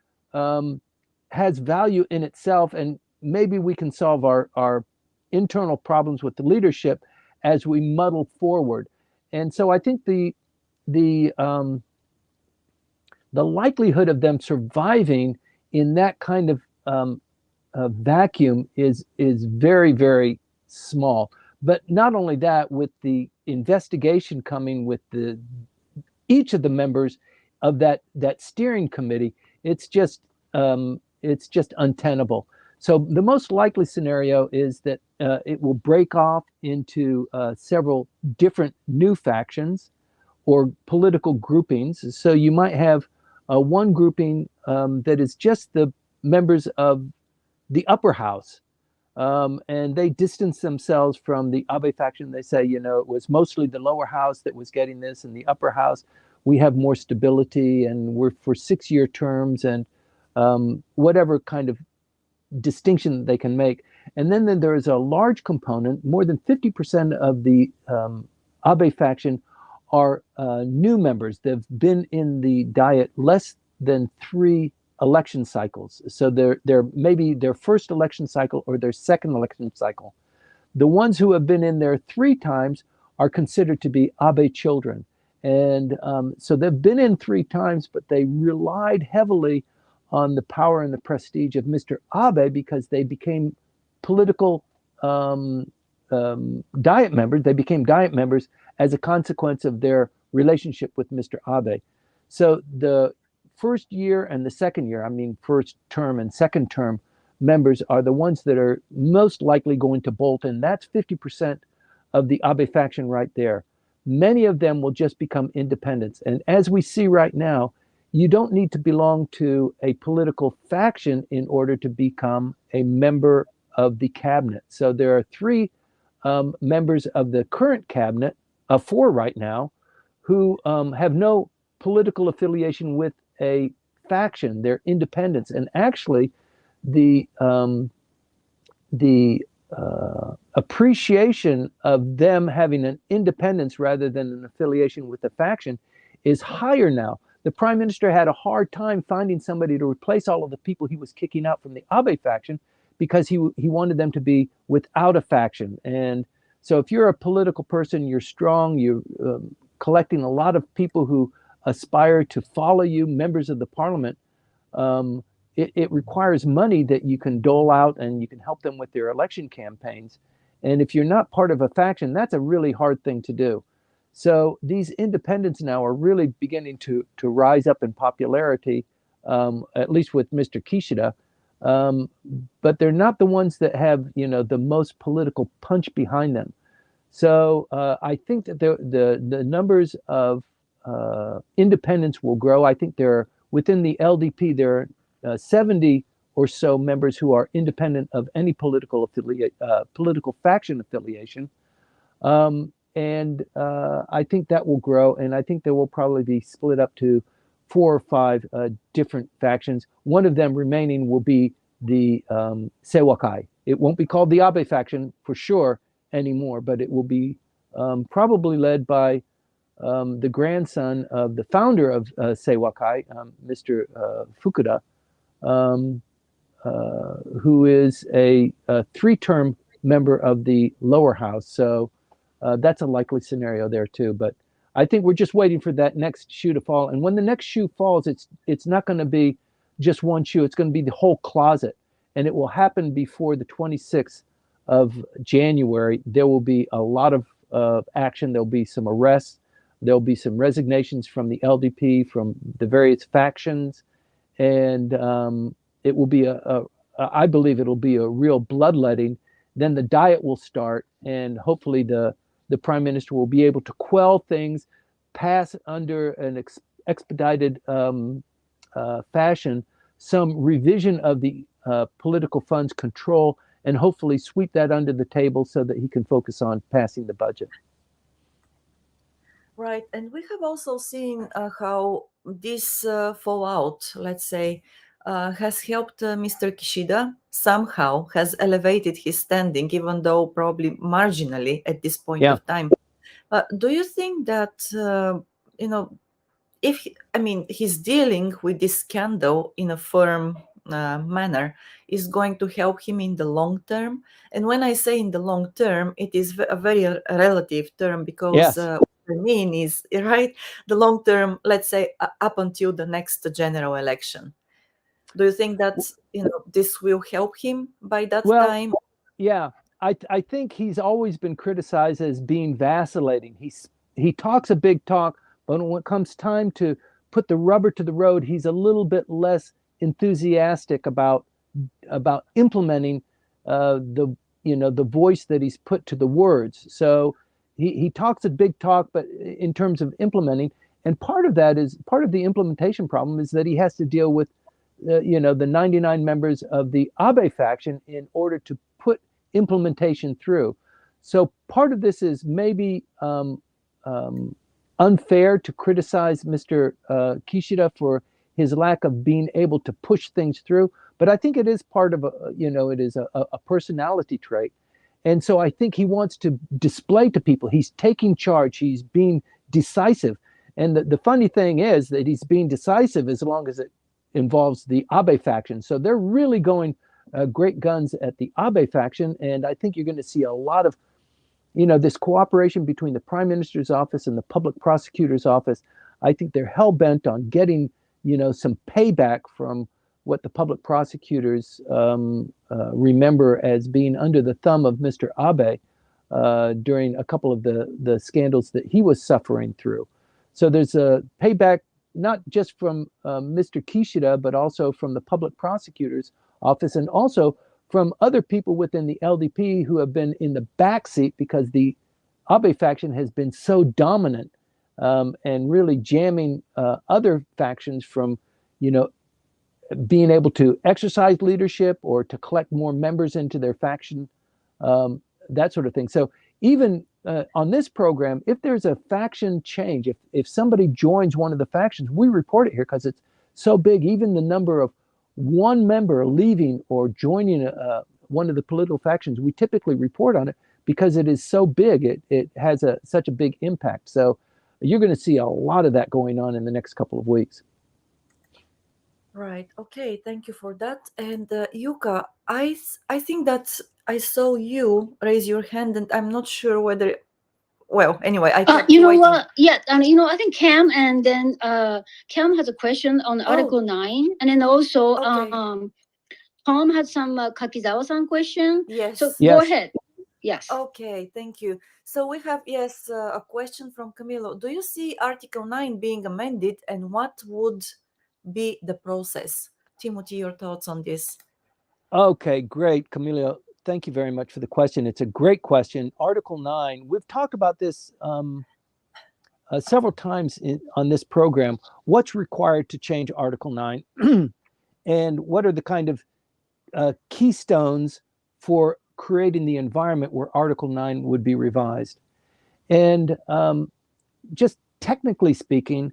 has value in itself, and maybe we can solve our internal problems with the leadership as we muddle forward. And so I think the likelihood of them surviving in that kind of vacuum is very, very small. But not only that, with the investigation coming with each of the members of that steering committee, it's just it's just untenable. So the most likely scenario is that it will break off into several different new factions or political groupings. So you might have one grouping that is just the members of the upper house, and they distance themselves from the Abe faction. They say, it was mostly the lower house that was getting this, and the upper house, we have more stability, and we're for 6-year terms, and whatever kind of distinction they can make. And then there is a large component, more than 50% of the Abe faction are new members. They've been in the Diet less than 3 election cycles. So they're maybe their first election cycle or their second election cycle. The ones who have been in there 3 times are considered to be Abe children. And so they've been in 3 times, but they relied heavily on the power and the prestige of Mr. Abe because they became political Diet members. They became Diet members as a consequence of their relationship with Mr. Abe. So the first year and the second year, first term and second term members are the ones that are most likely going to bolt, and that's 50% of the Abe faction right there. Many of them will just become independents. And as we see right now, you don't need to belong to a political faction in order to become a member of the cabinet. So there are 3 members of the current cabinet, 4 right now, who have no political affiliation with a faction. They're independents. And actually, the appreciation of them having an independence rather than an affiliation with a faction is higher now. The prime minister had a hard time finding somebody to replace all of the people he was kicking out from the Abe faction because he wanted them to be without a faction. And so if you're a political person, you're strong, you're collecting a lot of people who aspire to follow you, members of the parliament, it requires money that you can dole out and you can help them with their election campaigns. And if you're not part of a faction, that's a really hard thing to do. So these independents now are really beginning to rise up in popularity, at least with Mr. Kishida. But they're not the ones that have, the most political punch behind them. So I think that the numbers of independents will grow. I think there are, within the LDP, there are 70 or so members who are independent of any political faction affiliation. And I think that will grow, and I think there will probably be split up to 4 or 5 different factions. One of them remaining will be the Seiwakai. It won't be called the Abe faction for sure anymore, but it will be probably led by the grandson of the founder of Seiwakai, Mr. Fukuda, who is a 3-term member of the lower house. So that's a likely scenario there too. But I think we're just waiting for that next shoe to fall. And when the next shoe falls, it's not going to be just one shoe. It's going to be the whole closet. And it will happen before the 26th of January. There will be a lot of action. There'll be some arrests. There'll be some resignations from the LDP, from the various factions. And it will be I believe it'll be a real bloodletting. Then the Diet will start, and hopefully the prime minister will be able to quell things, pass under an expedited fashion some revision of the political funds control, and hopefully sweep that under the table so that he can focus on passing the budget.
Right, and we have also seen how this fallout, let's say, has helped Mr. Kishida somehow, has elevated his standing, even though probably marginally at this point of time. Do you think that, he's dealing with this scandal in a firm manner is going to help him in the long term? And when I say in the long term, it is a very relative term, because what I mean is, right, the long term, let's say up until the next general election. Do you think that this will help him by that time?
Yeah, I think he's always been criticized as being vacillating. He talks a big talk, but when it comes time to put the rubber to the road, he's a little bit less enthusiastic about implementing the voice that he's put to the words. So he talks a big talk, but in terms of implementing, and part of the implementation problem is that he has to deal with the 99 members of the Abe faction in order to put implementation through. So part of this is maybe unfair to criticize Mr. Kishida for his lack of being able to push things through. But I think it is part of a personality trait. And so I think he wants to display to people he's taking charge, he's being decisive. And the funny thing is that he's being decisive as long as it involves the Abe faction. So they're really going great guns at the Abe faction. And I think you're going to see a lot of this cooperation between the Prime Minister's office and the Public Prosecutor's office. I think they're hell-bent on getting, some payback from what the public prosecutors remember as being under the thumb of Mr. Abe during a couple of the scandals that he was suffering through. So there's a payback not just from Mr. Kishida, but also from the public prosecutor's office, and also from other people within the LDP who have been in the backseat because the Abe faction has been so dominant and really jamming other factions from, being able to exercise leadership or to collect more members into their faction, that sort of thing. So even on this program, if there's a faction change, if somebody joins one of the factions, we report it here because it's so big. Even the number of one member leaving or joining one of the political factions, we typically report on it because it is so big. It has such a big impact. So you're going to see a lot of that going on in the next couple of weeks.
Right. Okay. Thank you for that. And Yuka, I think that I saw you raise your hand, and I'm not sure whether. Well, anyway, I kept waiting.
What? Yeah, and I think Cam, and then Cam has a question on Article 9, and then also Tom had some Kakizawa-san question.
Yes.
So
yes.
Go ahead. Yes.
Okay, thank you. So we have, a question from Camilo. Do you see Article 9 being amended, and what would be the process? Timothy, your thoughts on this?
Okay, great, Camilo. Thank you very much for the question. It's a great question. Article 9, we've talked about this several times on this program. What's required to change Article 9 and what are the kind of keystones for creating the environment where Article 9 would be revised? And just technically speaking,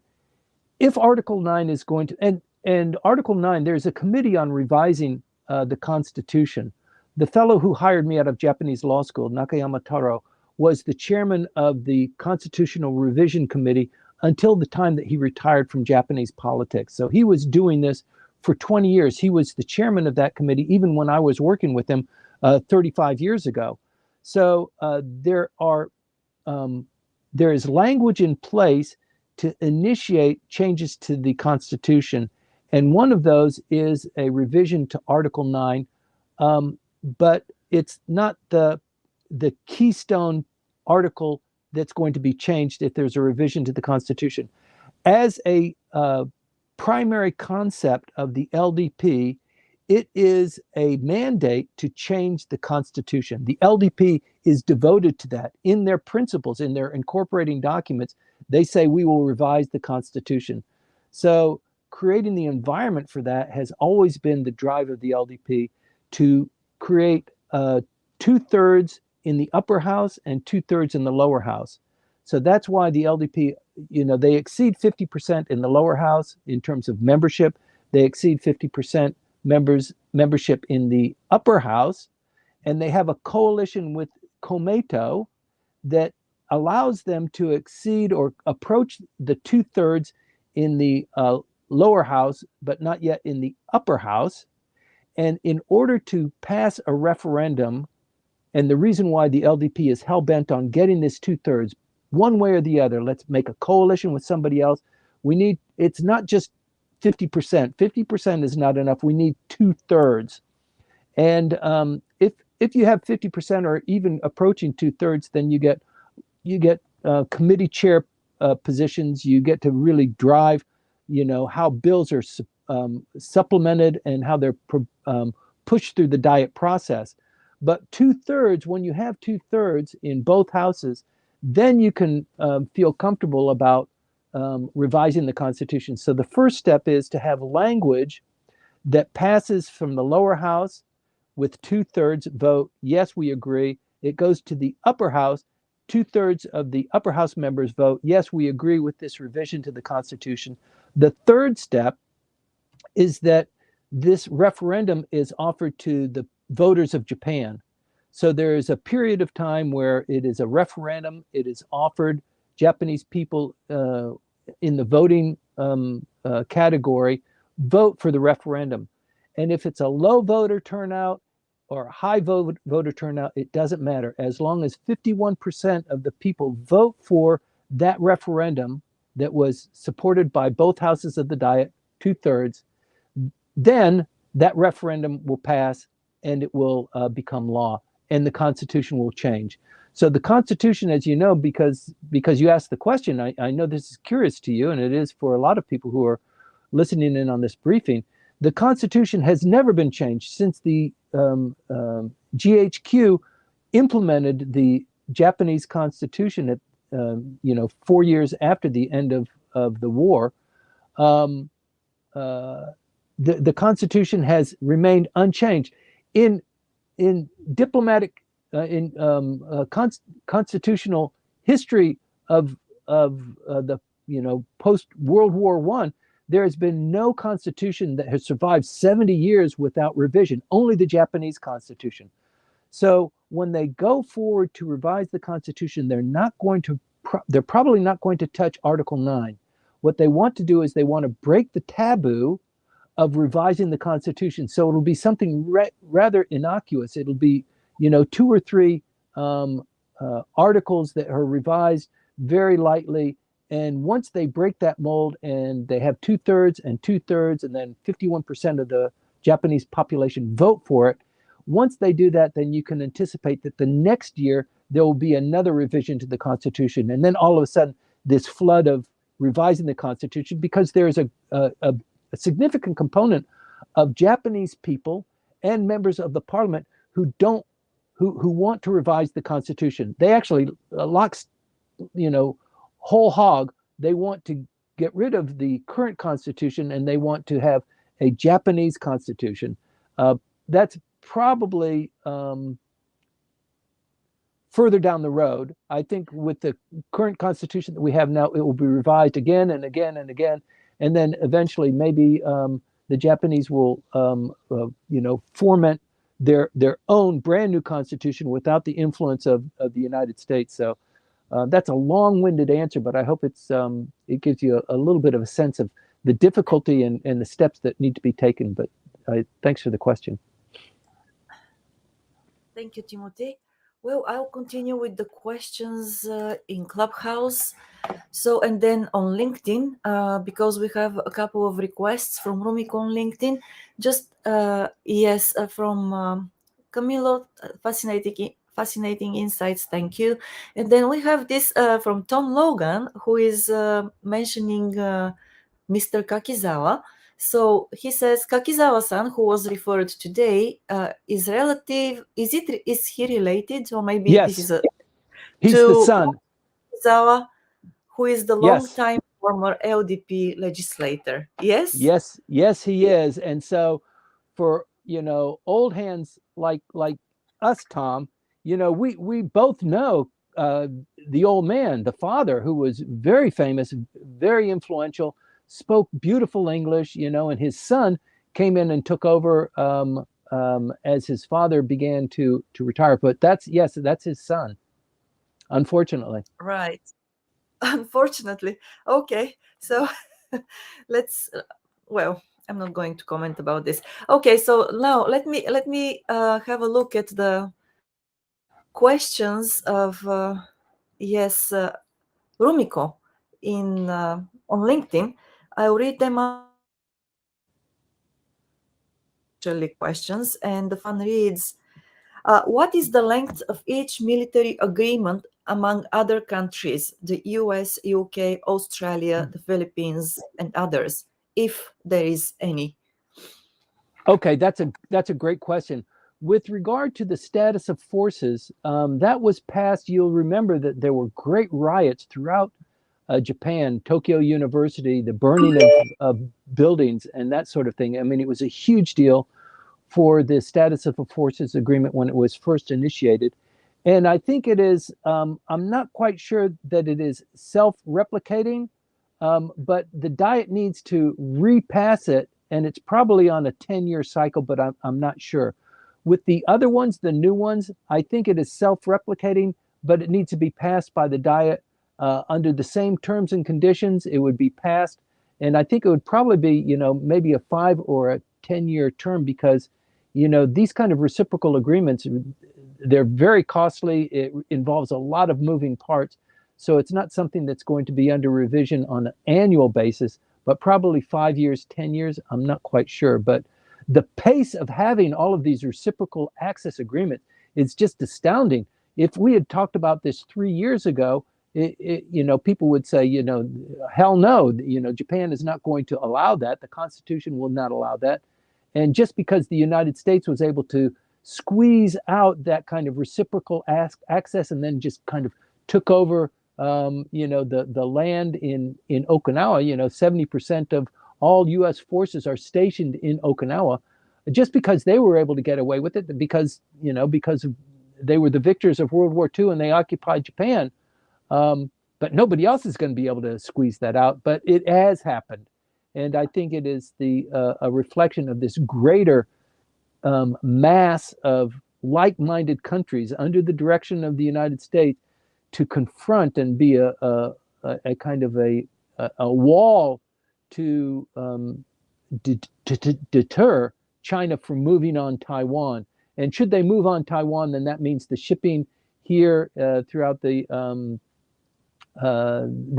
if Article 9 is going to, and Article 9, there's a committee on revising the Constitution. The fellow who hired me out of Japanese law school, Nakayama Taro, was the chairman of the Constitutional Revision Committee until the time that he retired from Japanese politics. So he was doing this for 20 years. He was the chairman of that committee even when I was working with him 35 years ago. So there is language in place to initiate changes to the Constitution. And one of those is a revision to Article 9. But it's not the keystone article that's going to be changed if there's a revision to the Constitution. As a primary concept of the LDP, it is a mandate to change the Constitution. The LDP is devoted to that. In their principles, in their incorporating documents, they say we will revise the Constitution. So creating the environment for that has always been the drive of the LDP, to create 2/3 in the upper house and 2/3 in the lower house. So that's why the LDP, they exceed 50% in the lower house in terms of membership. They exceed 50% membership in the upper house, and they have a coalition with Komeito that allows them to exceed or approach the 2/3 in the lower house, but not yet in the upper house. And in order to pass a referendum, and the reason why the LDP is hell-bent on getting this 2/3, one way or the other, let's make a coalition with somebody else. It's not just 50%. 50% is not enough. We need 2/3. And if you have 50% or even approaching 2/3, then you get committee chair positions. You get to really drive, how bills are supplemented and how they're pushed through the diet process. But 2/3, when you have 2/3 in both houses, then you can feel comfortable about revising the Constitution. So the first step is to have language that passes from the lower house with 2/3 vote, yes, we agree. It goes to the upper house. 2/3 of the upper house members vote, yes, we agree with this revision to the Constitution. The third step is that this referendum is offered to the voters of Japan. So there is a period of time where it is a referendum, it is offered. Japanese people in the voting category vote for the referendum. And if it's a low voter turnout or high voter turnout, it doesn't matter. As long as 51% of the people vote for that referendum that was supported by both houses of the Diet, 2/3, then that referendum will pass and it will become law and the Constitution will change. So the Constitution, as you know, because you asked the question, I know this is curious to you, and it is for a lot of people who are listening in on this briefing. The Constitution has never been changed since the GHQ implemented the Japanese Constitution at 4 years after the end of the war. The Constitution has remained unchanged. In diplomatic, constitutional history of the post World War I, there has been no constitution that has survived 70 years without revision. Only the Japanese Constitution. So when they go forward to revise the Constitution, they're probably not going to touch Article 9. What they want to do is they want to break the taboo of revising the Constitution. So it'll be something rather innocuous. It'll be, 2 or 3 articles that are revised very lightly. And once they break that mold and they have 2/3 and 2/3, and then 51% of the Japanese population vote for it, once they do that, then you can anticipate that the next year there will be another revision to the Constitution. And then all of a sudden, this flood of revising the Constitution, because there's a significant component of Japanese people and members of the parliament who want to revise the Constitution. They actually whole hog. They want to get rid of the current Constitution and they want to have a Japanese Constitution. That's probably further down the road. I think with the current Constitution that we have now, it will be revised again and again and again. And then eventually maybe the Japanese will, foment their own brand new Constitution without the influence of the United States. So that's a long-winded answer, but I hope it gives you a little bit of a sense of the difficulty and the steps that need to be taken. But thanks for the question.
Thank you, Timothy. Well, I'll continue with the questions in Clubhouse. So, and then on LinkedIn, because we have a couple of requests from Rumiko on LinkedIn. Just, from Camilo, fascinating insights. Thank you. And then we have this from Tom Logan, who is mentioning Mr. Kakizawa. So he says Kakizawa-san, who was referred today, is he related, or maybe
yes.
this is
he's the son.
Kakizawa, who is the long-time former LDP legislator. Yes,
he is. And so for old hands like us, Tom, we both know the old man, the father, who was very famous, very influential, spoke beautiful English, and his son came in and took over as his father began to retire. But that's his son, unfortunately.
Right. Unfortunately. Okay. So let's, I'm not going to comment about this. Okay. So now let me have a look at the questions of, Rumiko on LinkedIn. I'll read them out. Questions, and the fun reads, what is the length of each military agreement among other countries, the US, UK, Australia, the Philippines, and others? if there is any?
Okay, that's a great question. With regard to the status of forces, that was passed. You'll remember that there were great riots throughout Japan, Tokyo University, the burning of buildings and that sort of thing. I mean, it was a huge deal for the status of a forces agreement when it was first initiated. And I think it is, I'm not quite sure that it is self-replicating, but the Diet needs to repass it, and it's probably on a 10-year cycle, but I'm not sure. With the other ones, the new ones, I think it is self-replicating, but it needs to be passed by the Diet under the same terms and conditions. It would be passed, and I think it would probably be, maybe a 5 or a 10-year term, because, these kind of reciprocal agreements, they're very costly. It involves a lot of moving parts. So it's not something that's going to be under revision on an annual basis, but probably 5 years, 10 years, I'm not quite sure. But the pace of having all of these reciprocal access agreements is just astounding. If we had talked about this 3 years ago, people would say, hell no, Japan is not going to allow that. The Constitution will not allow that. And just because the United States was able to squeeze out that kind of reciprocal access and then just kind of took over, the land in Okinawa, 70% of all U.S. forces are stationed in Okinawa, just because they were able to get away with it, because they were the victors of World War II and they occupied Japan. But nobody else is going to be able to squeeze that out. But it has happened. And I think it is a reflection of this greater mass of like-minded countries under the direction of the United States to confront and be a kind of a wall to deter China from moving on Taiwan. And should they move on Taiwan, then that means the shipping here throughout the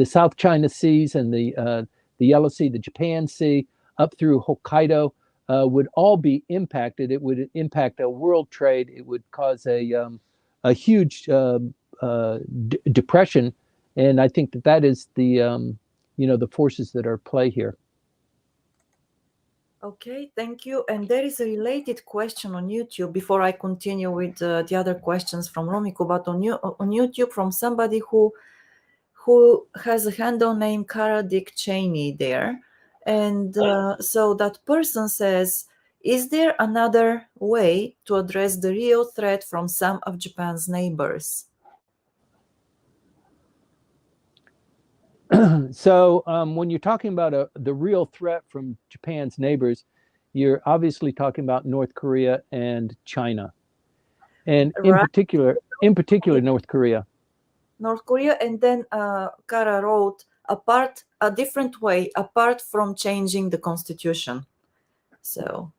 South China Seas and the Yellow Sea, the Japan Sea, up through Hokkaido, would all be impacted. It would impact world trade. It would cause a huge depression, and I think that is the forces that are at play here.
Okay, thank you. And there is a related question on YouTube before I continue with the other questions from Romiko, but on YouTube from somebody who has a handle name Cara Dick Cheney there. And so that person says, is there another way to address the real threat from some of Japan's neighbors?
So when you're talking about the real threat from Japan's neighbors, you're obviously talking about North Korea and China, and in particular North Korea.
North Korea, and then Kara wrote a different way apart from changing the constitution. So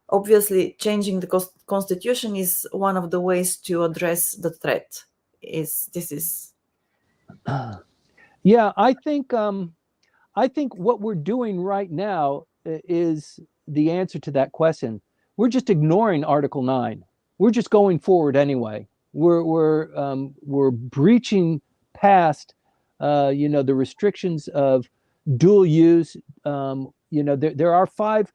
obviously changing the constitution is one of the ways to address the threat.
Yeah, I think what we're doing right now is the answer to that question. We're just ignoring Article 9. We're just going forward anyway. We're breaching past the restrictions of dual use. There are 5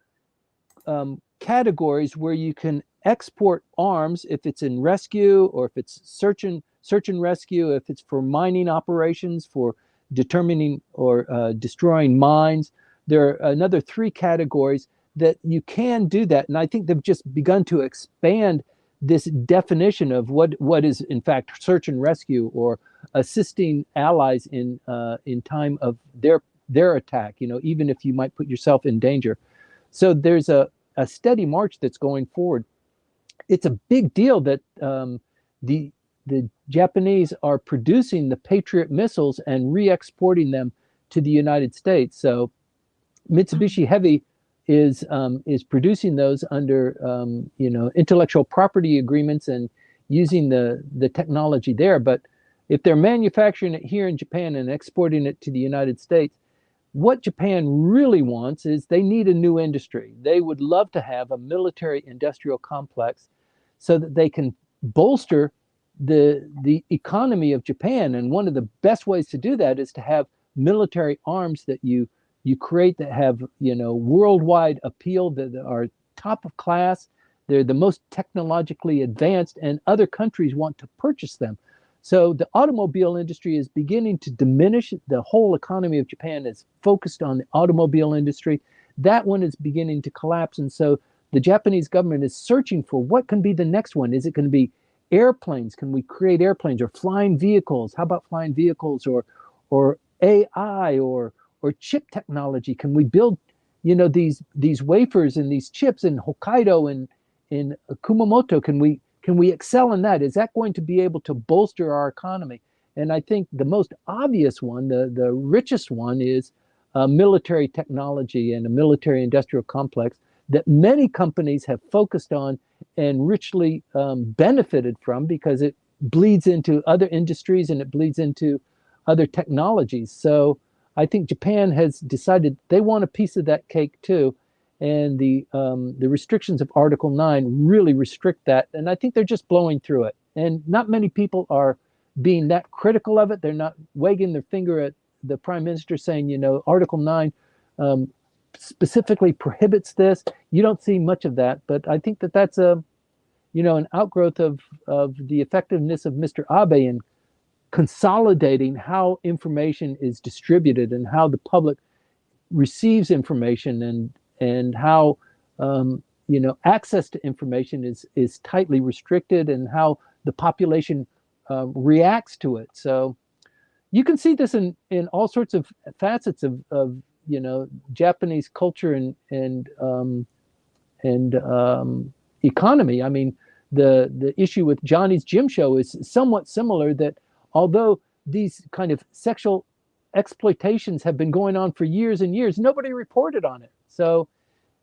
categories where you can export arms if it's in rescue, or if it's search and rescue, if it's for mining operations, for determining or destroying mines. There are another 3 categories that you can do that, and I think they've just begun to expand this definition of what is in fact search and rescue, or assisting allies in time of their attack. Even if you might put yourself in danger. So there's a steady march that's going forward. It's a big deal that the Japanese are producing the Patriot missiles and re-exporting them to the United States. So Mitsubishi Heavy is producing those under intellectual property agreements and using the technology there. But if they're manufacturing it here in Japan and exporting it to the United States, what Japan really wants is they need a new industry. They would love to have a military industrial complex so that they can bolster the economy of Japan. And one of the best ways to do that is to have military arms that you you create that have, worldwide appeal, that are top of class. They're the most technologically advanced, and other countries want to purchase them. So the automobile industry is beginning to diminish. The whole economy of Japan is focused on the automobile industry. That one is beginning to collapse. And so the Japanese government is searching for what can be the next one. Is it going to be airplanes? Can we create airplanes, or flying vehicles? How about flying vehicles, or AI, or chip technology? Can we build, these wafers and these chips in Hokkaido and in Kumamoto? Can we excel in that? Is that going to be able to bolster our economy? And I think the most obvious one, the richest one, is military technology and a military industrial complex that many companies have focused on and richly benefited from, because it bleeds into other industries and it bleeds into other technologies. So I think Japan has decided they want a piece of that cake too. And the restrictions of Article 9 really restrict that. And I think they're just blowing through it. And not many people are being that critical of it. They're not wagging their finger at the prime minister saying, Article 9 specifically prohibits this. You don't see much of that. But I think that that's an outgrowth of the effectiveness of Mr. Abe in consolidating how information is distributed and how the public receives information, and how access to information is tightly restricted, and how the population reacts to it. So you can see this in all sorts of facets of Japanese culture and economy. I mean, the issue with Johnny's Gym Show is somewhat similar, that although these kind of sexual exploitations have been going on for years and years, nobody reported on it. So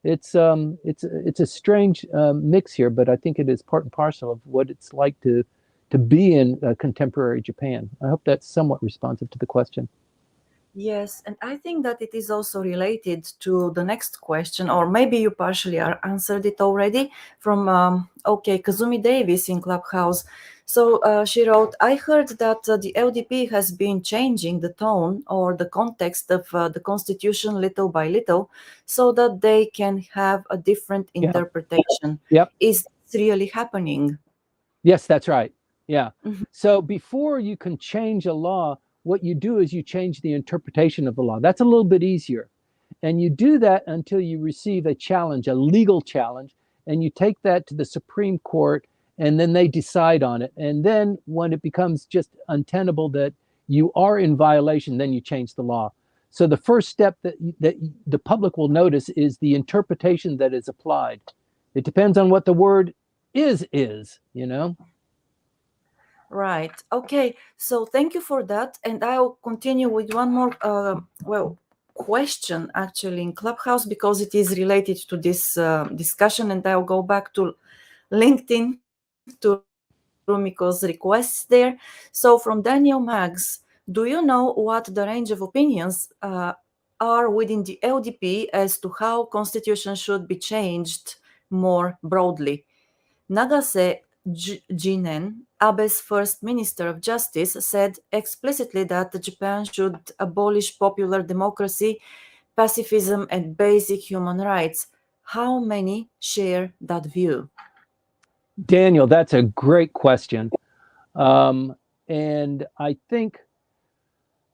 it's a strange mix here, but I think it is part and parcel of what it's like to be in contemporary Japan. I hope that's somewhat responsive to the question.
Yes, and I think that it is also related to the next question, or maybe you partially answered it already, from Kazumi Davis in Clubhouse. So she wrote, I heard that the LDP has been changing the tone or the context of the constitution little by little, so that they can have a different interpretation.
Yep.
Is this really happening?
Yes, that's right. Yeah.
Mm-hmm.
So before you can change a law, what you do is you change the interpretation of the law. That's a little bit easier. And you do that until you receive a challenge, a legal challenge, and you take that to the Supreme Court, and then they decide on it. And then when it becomes just untenable that you are in violation, then you change the law. So the first step that the public will notice is the interpretation that is applied. It depends on what the word is,
Right. Okay. So thank you for that. And I'll continue with one more, question actually in Clubhouse, because it is related to this discussion. And I'll go back to LinkedIn to Rumiko's requests there. So from Daniel Maggs, do you know what the range of opinions are within the LDP as to how constitution should be changed more broadly? Nagase Jinen, Abe's first minister of justice, said explicitly that Japan should abolish popular democracy, pacifism, and basic human rights. How many share that view?
Daniel, that's a great question. And I think,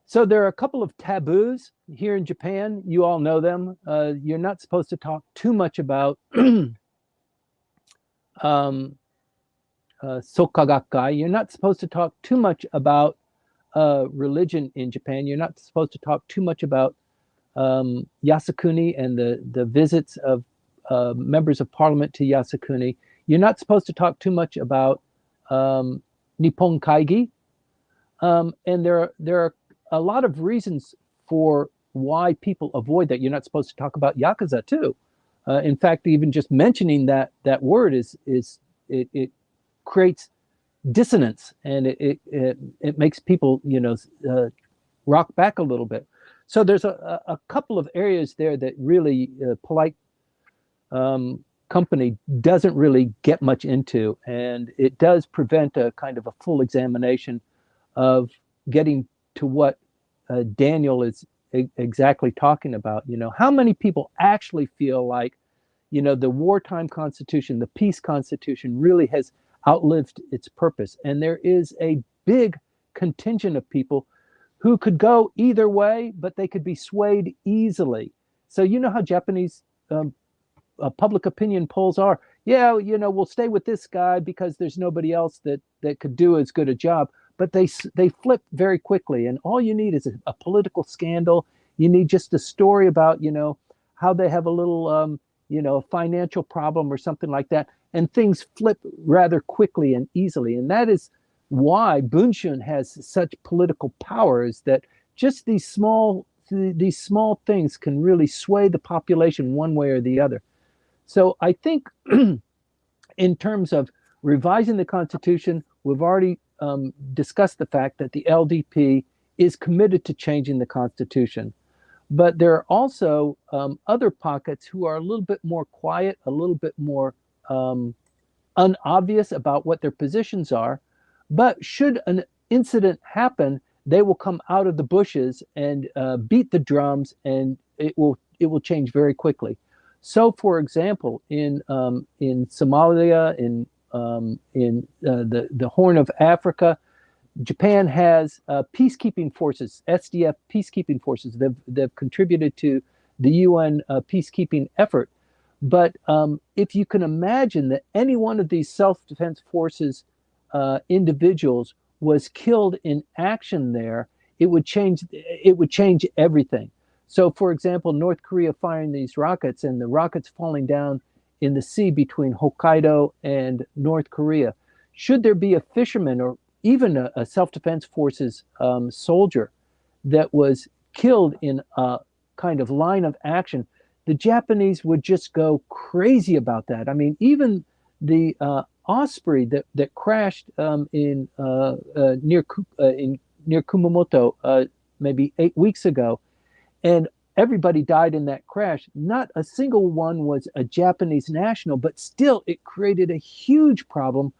so there are a couple of taboos here in Japan. You all know them. You're not supposed to talk too much about Sokagakai. You're not supposed to talk too much about religion in Japan. You're not supposed to talk too much about Yasukuni and the visits of members of parliament to Yasukuni. You're not supposed to talk too much about Nippon Kaigi. And there are a lot of reasons for why people avoid that. You're not supposed to talk about Yakuza too. In fact, even just mentioning that word it creates dissonance, and it makes people rock back a little bit. So there's a couple of areas there that really polite company doesn't really get much into, and it does prevent a kind of a full examination of getting to what Daniel is exactly talking about. How many people actually feel like, the wartime constitution, the peace constitution really has outlived its purpose. And there is a big contingent of people who could go either way, but they could be swayed easily. So you know how Japanese public opinion polls are. Yeah, we'll stay with this guy because there's nobody else that could do as good a job. But they flip very quickly, and all you need is a political scandal. You need just a story about how they have a little a financial problem or something like that, and things flip rather quickly and easily. And that is why Bunshun has such political powers, that just these small things can really sway the population one way or the other. So I think in terms of revising the Constitution, we've already discussed the fact that the LDP is committed to changing the Constitution. But there are also other pockets who are a little bit more quiet, a little bit more unobvious about what their positions are. But should an incident happen, they will come out of the bushes and beat the drums, and it will change very quickly. So, for example, in Somalia, in the Horn of Africa, Japan has peacekeeping forces, SDF peacekeeping forces. They've contributed to the UN peacekeeping effort. But if you can imagine that any one of these self-defense forces individuals was killed in action there, it would change everything. So, for example, North Korea firing these rockets and the rockets falling down in the sea between Hokkaido and North Korea. Should there be a fisherman or even a self-defense forces soldier that was killed in a kind of line of action, the Japanese would just go crazy about that. I mean, even the Osprey that crashed near Kumamoto maybe 8 weeks ago, and everybody died in that crash. Not a single one was a Japanese national, but still it created a huge problem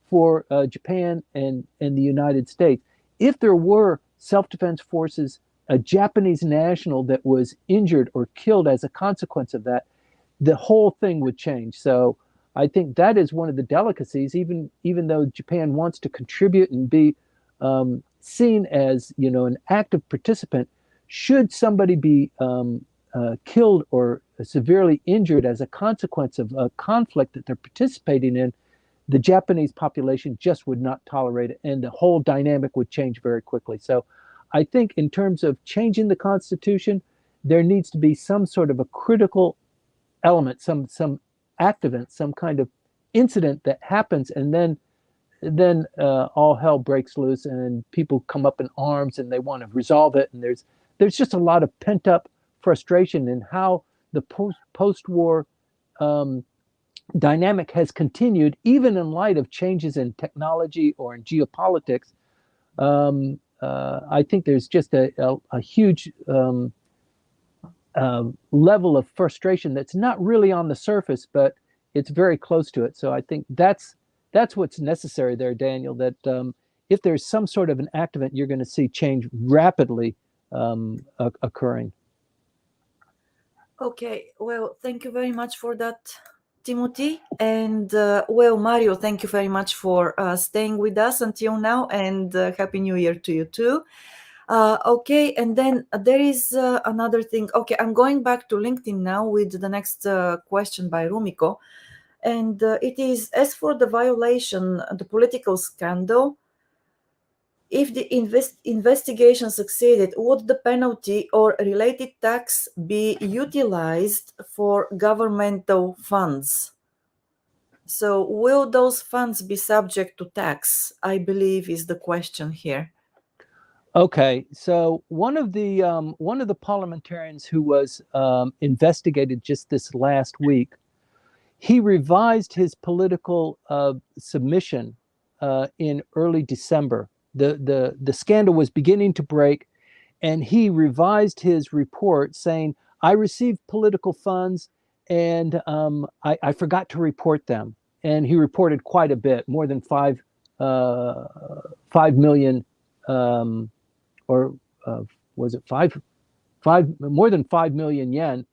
for Japan and the United States. If there were self-defense forces, a Japanese national that was injured or killed as a consequence of that, the whole thing would change. So I think that is one of the delicacies, even though Japan wants to contribute and be seen as an active participant. Should somebody be killed or severely injured as a consequence of a conflict that they're participating in, the Japanese population just would not tolerate it, and the whole dynamic would change very quickly. So I think in terms of changing the Constitution, there needs to be some sort of a critical element, some activant, some kind of incident that happens, and then all hell breaks loose and people come up in arms and they want to resolve it. And there's just a lot of pent-up frustration in how the post-war dynamic has continued, even in light of changes in technology or in geopolitics. I think there's just a huge level of frustration that's not really on the surface, but it's very close to it. So I think that's what's necessary there, Daniel, that if there's some sort of an activant, you're going to see change rapidly occurring.
Okay, well, thank you very much for that, Timothy. And well, Mario, thank you very much for staying with us until now, and Happy New Year to you too. Okay, and then there is another thing. Okay, I'm going back to LinkedIn now with the next question by Rumiko. And it is, as for the violation, the political scandal, if the investigation succeeded, would the penalty or related tax be utilized for governmental funds? So will those funds be subject to tax, I believe is the question here.
Okay, so one of the parliamentarians who was investigated just this last week, he revised his political submission in early December. The scandal was beginning to break, and he revised his report saying, "I received political funds, and I forgot to report them." And he reported quite a bit, more than 5 million, or was it 5 more than 5 million yen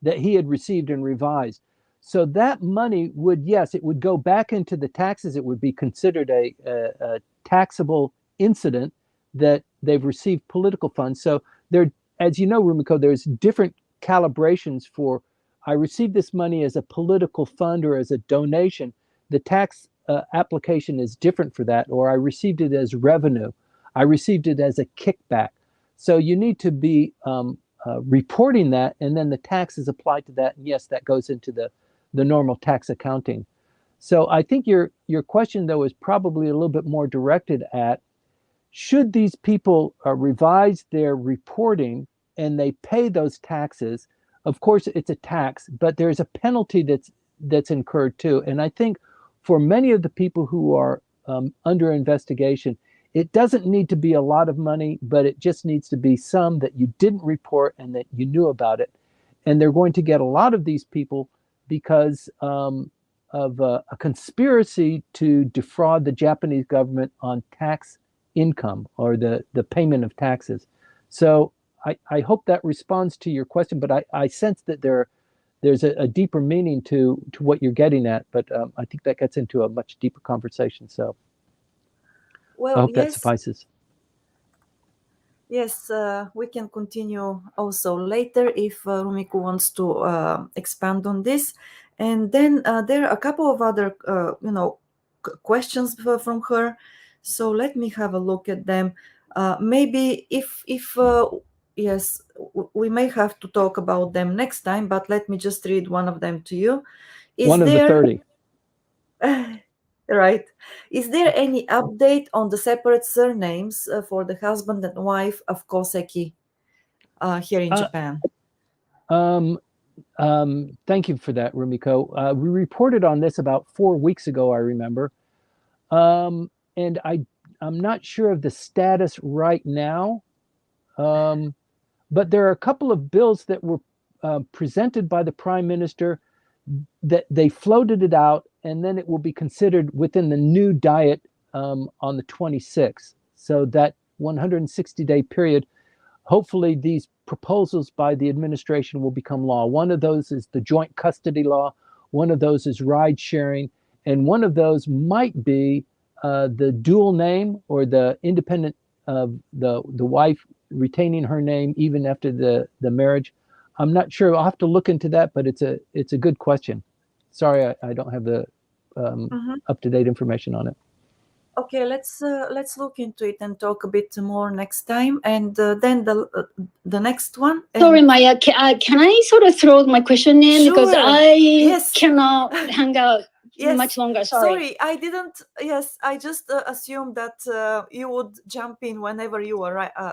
that he had received and revised. So that money would, yes, it would go back into the taxes. It would be considered a taxable incident that they've received political funds. So there, as you know, Rumiko, there's different calibrations for, I received this money as a political fund or as a donation. The tax application is different for that, or I received it as revenue. I received it as a kickback. So you need to be reporting that, and then the tax is applied to that. And yes, that goes into the normal tax accounting. So I think your question, though, is probably a little bit more directed at, should these people revise their reporting and they pay those taxes? Of course, it's a tax, but there's a penalty that's incurred too. And I think for many of the people who are under investigation, it doesn't need to be a lot of money, but it just needs to be some that you didn't report and that you knew about it. And they're going to get a lot of these people because of a conspiracy to defraud the Japanese government on tax income or the payment of taxes. So I hope that responds to your question, but I sense that there's a deeper meaning to what you're getting at, but I think that gets into a much deeper conversation. So
well,
I hope that suffices.
Yes, we can continue also later if Rumiko wants to expand on this. And then there are a couple of other, questions from her. So let me have a look at them. Maybe if yes, we may have to talk about them next time, but let me just read one of them to you.
One of the 30.
Right. Is there any update on the separate surnames for the husband and wife of Koseki here in Japan?
Thank you for that, Rumiko. We reported on this about 4 weeks ago, I remember. And I'm not sure of the status right now. But there are a couple of bills that were presented by the Prime Minister that they floated it out, and then it will be considered within the new diet on the 26th. So that 160-day period, hopefully these proposals by the administration will become law. One of those is the joint custody law. One of those is ride sharing. And one of those might be the dual name, or the independent of the wife retaining her name even after the marriage. I'm not sure. I'll have to look into that, but it's a good question. Sorry, I don't have the up-to-date information on it.
Okay, let's look into it and talk a bit more next time. And then the next one.
Sorry, Maya, can I sort of throw my question in?
Sure.
Because I
Yes.
cannot hang out
Yes.
much longer. Sorry.
I didn't. Yes, I just assumed that you would jump in whenever you were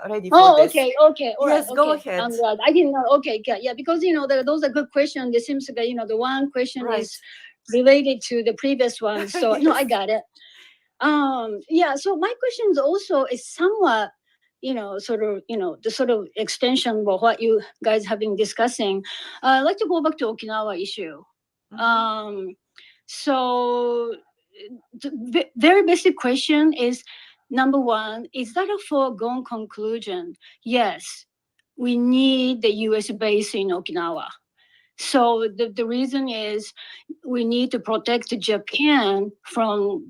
ready for this.
Okay. All
yes,
right,
go
okay.
ahead.
I'm glad. I didn't know. Okay, good. Yeah, because those are good questions. It seems like the one question
Right.
is related to the previous one. So
Yes.
I got it. Yeah. So my question also is somewhat, the sort of extension of what you guys have been discussing. I'd like to go back to Okinawa issue. So the very basic question is, number one, is that a foregone conclusion? Yes, we need the U.S. base in Okinawa. So the reason is we need to protect Japan from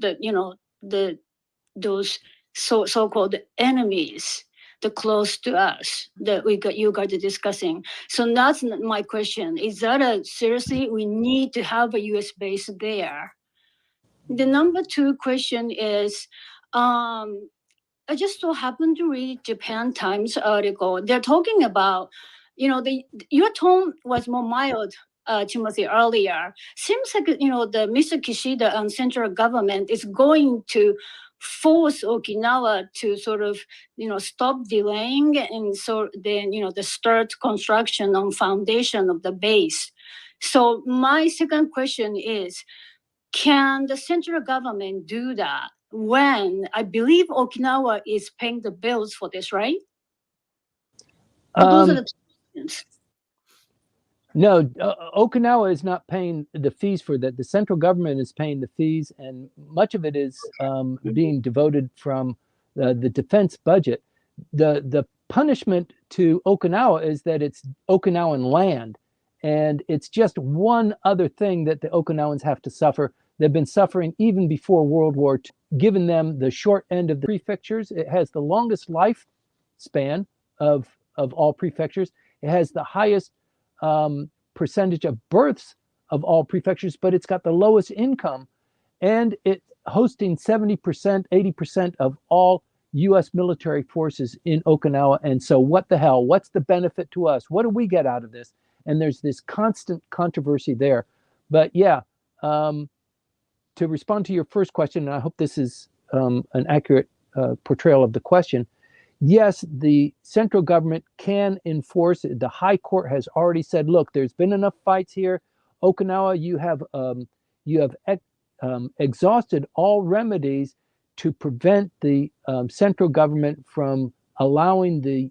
those so-called enemies, the close to us that you guys are discussing. So that's my question. Is that seriously, we need to have a U.S. base there? The number two question is, I just so happened to read Japan Times article. They're talking about, your tone was more mild, Timothy, earlier. Seems like, the Mr. Kishida and central government is going to force Okinawa to sort of, stop delaying, and so then, the start construction on foundation of the base. So my second question is, can the central government do that when I believe Okinawa is paying the bills for this, right? Those are the questions.
No, Okinawa is not paying the fees for that. The central government is paying the fees, and much of it is being devoted from the defense budget. The punishment to Okinawa is that it's Okinawan land. And it's just one other thing that the Okinawans have to suffer. They've been suffering even before World War II, given them the short end of the prefectures. It has the longest lifespan of all prefectures. It has the highest percentage of births of all prefectures, but it's got the lowest income. And it's hosting 70%, 80% of all U.S. military forces in Okinawa. And so what the hell? What's the benefit to us? What do we get out of this? And there's this constant controversy there. But yeah, to respond to your first question, and I hope this is an accurate portrayal of the question, yes, the central government can enforce it. The High Court has already said, look, there's been enough fights here. Okinawa, you have exhausted all remedies to prevent the central government from allowing the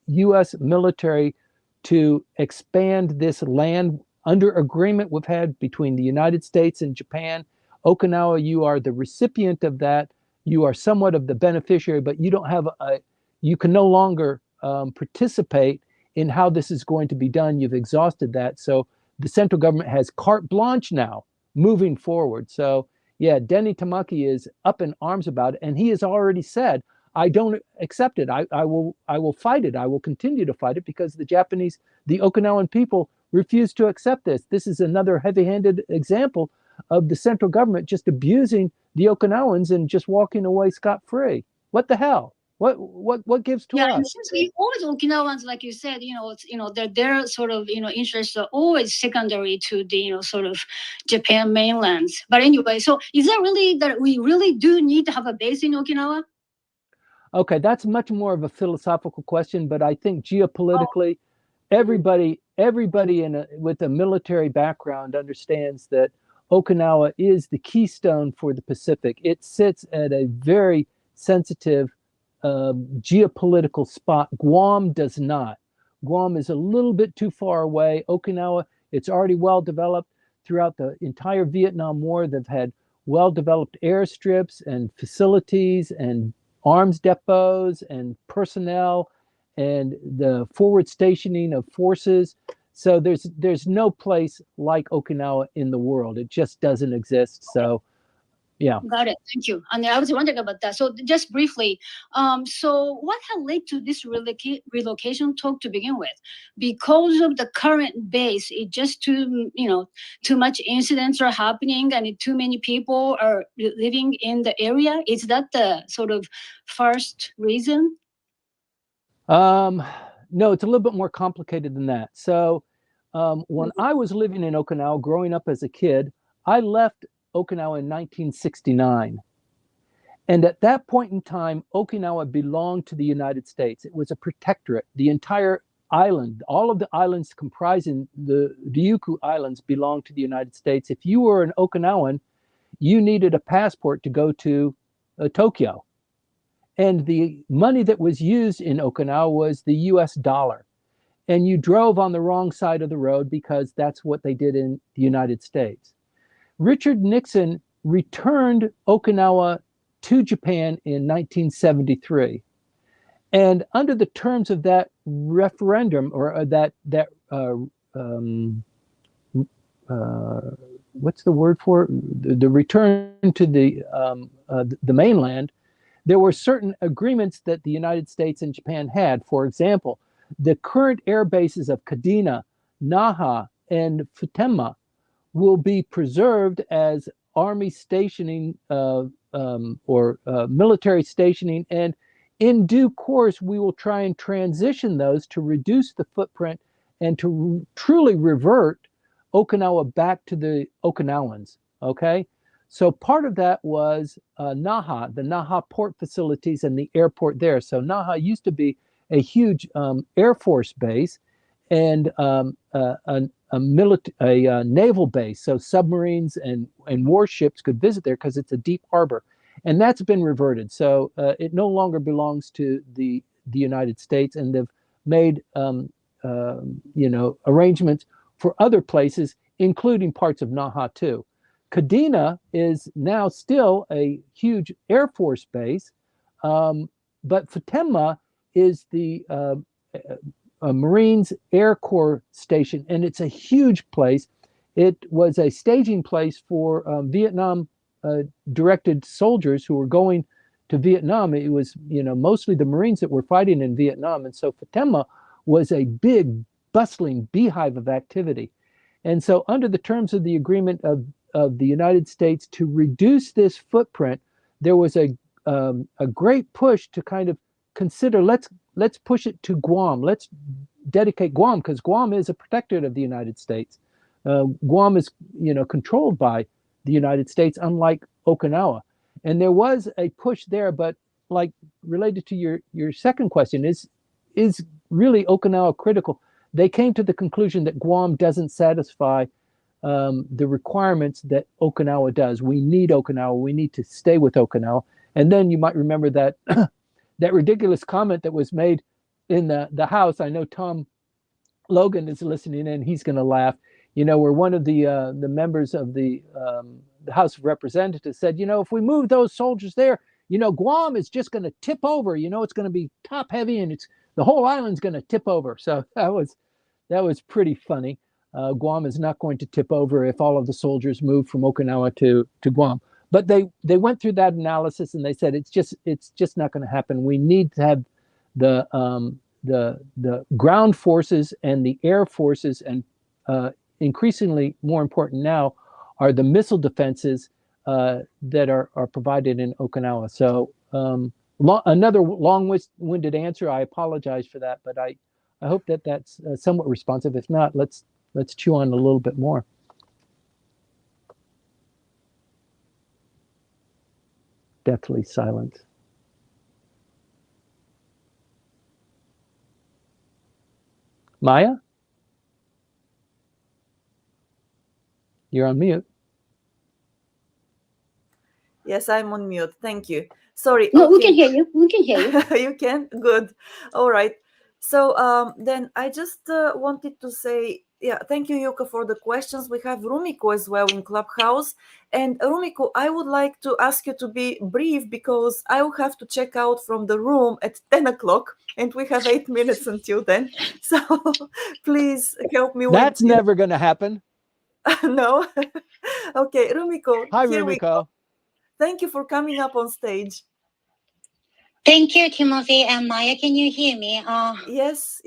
U.S. military to expand this land under agreement we've had between the United States and Japan. Okinawa, you are the recipient of that. You are somewhat of the beneficiary, but you don't have you can no longer participate in how this is going to be done. You've exhausted that. So the central government has carte blanche now moving forward. So yeah, Denny Tamaki is up in arms about it, and he has already said, I don't accept it. I will fight it. I will continue to fight it because the Okinawan people refuse to accept this. This is another heavy-handed example of the central government just abusing the Okinawans and just walking away scot-free. What the hell? What gives to us?
Yeah, and since we always Okinawans, like you said, their sort of interests are always secondary to the sort of Japan mainland. But anyway, so is that really that we really do need to have a base in Okinawa?
Okay, that's much more of a philosophical question, but I think geopolitically, everybody with a military background understands that Okinawa is the keystone for the Pacific. It sits at a very sensitive geopolitical spot. Guam does not. Guam is a little bit too far away. Okinawa, it's already well developed. Throughout the entire Vietnam War, they've had well-developed airstrips and facilities and arms depots and personnel and the forward stationing of forces. So there's no place like Okinawa in the world. It just doesn't exist. So yeah.
Got it. Thank you. And I was wondering about that. So just briefly, so what had led to this relocation talk to begin with? Because of the current base, it just too much incidents are happening and too many people are living in the area. Is that the sort of first reason?
No, it's a little bit more complicated than that. So when I was living in Okinawa, growing up as a kid, I left Okinawa in 1969. And at that point in time, Okinawa belonged to the United States. It was a protectorate. The entire island, all of the islands comprising the Ryukyu Islands belonged to the United States. If you were an Okinawan, you needed a passport to go to Tokyo. And the money that was used in Okinawa was the US dollar. And you drove on the wrong side of the road because that's what they did in the United States. Richard Nixon returned Okinawa to Japan in 1973. And under the terms of that referendum, or what's the word for it? The return to the mainland, there were certain agreements that the United States and Japan had. For example, the current air bases of Kadena, Naha, and Futenma will be preserved as army stationing or military stationing, and in due course we will try and transition those to reduce the footprint and to truly revert Okinawa back to the Okinawans. Okay, so part of that was Naha, the Naha port facilities and the airport there. So Naha used to be a huge Air Force base and a naval base, so submarines and warships could visit there because it's a deep harbor, and that's been reverted. So it no longer belongs to the United States, and they've made arrangements for other places, including parts of Naha too. Kadena is now still a huge Air Force base, but Futenma is the Marines Air Corps Station, and it's a huge place. It was a staging place for Vietnam directed soldiers who were going to Vietnam. It was, mostly the Marines that were fighting in Vietnam. And so Futenma was a big, bustling beehive of activity. And so under the terms of the agreement of the United States to reduce this footprint, there was a great push to kind of consider, let's push it to Guam. Let's dedicate Guam, because Guam is a protectorate of the United States. Guam is, controlled by the United States, unlike Okinawa. And there was a push there, but like related to your second question, is really Okinawa critical? They came to the conclusion that Guam doesn't satisfy the requirements that Okinawa does. We need Okinawa. We need to stay with Okinawa. And then you might remember that that ridiculous comment that was made in the House. I know Tom Logan is listening in. He's going to laugh. Where one of the members of the House of Representatives said, if we move those soldiers there, Guam is just going to tip over. It's going to be top heavy, and the whole island's going to tip over. So that was pretty funny. Guam is not going to tip over if all of the soldiers move from Okinawa to Guam. But they went through that analysis, and they said it's just not going to happen. We need to have the ground forces and the air forces, and increasingly more important now are the missile defenses that are provided in Okinawa. So another long-winded answer. I apologize for that, but I hope that that's somewhat responsive. If not, let's chew on a little bit more. Deathly silence. Maya? You're on mute.
Yes, I'm on mute. Thank you. Sorry.
No,
okay.
we can hear you. We can hear you.
You can? Good. All right. So then I just wanted to say, thank you, Yuka, for the questions. We have Rumiko as well in Clubhouse. And Rumiko, I would like to ask you to be brief, because I will have to check out from the room at 10 o'clock, and we have 8 minutes until then. So please help me with
That's never going to happen.
No? Okay, Rumiko.
Hi, Rumiko.
Thank you for coming up on stage.
Thank you, Timothy and Maya. Can you hear me?
Yes.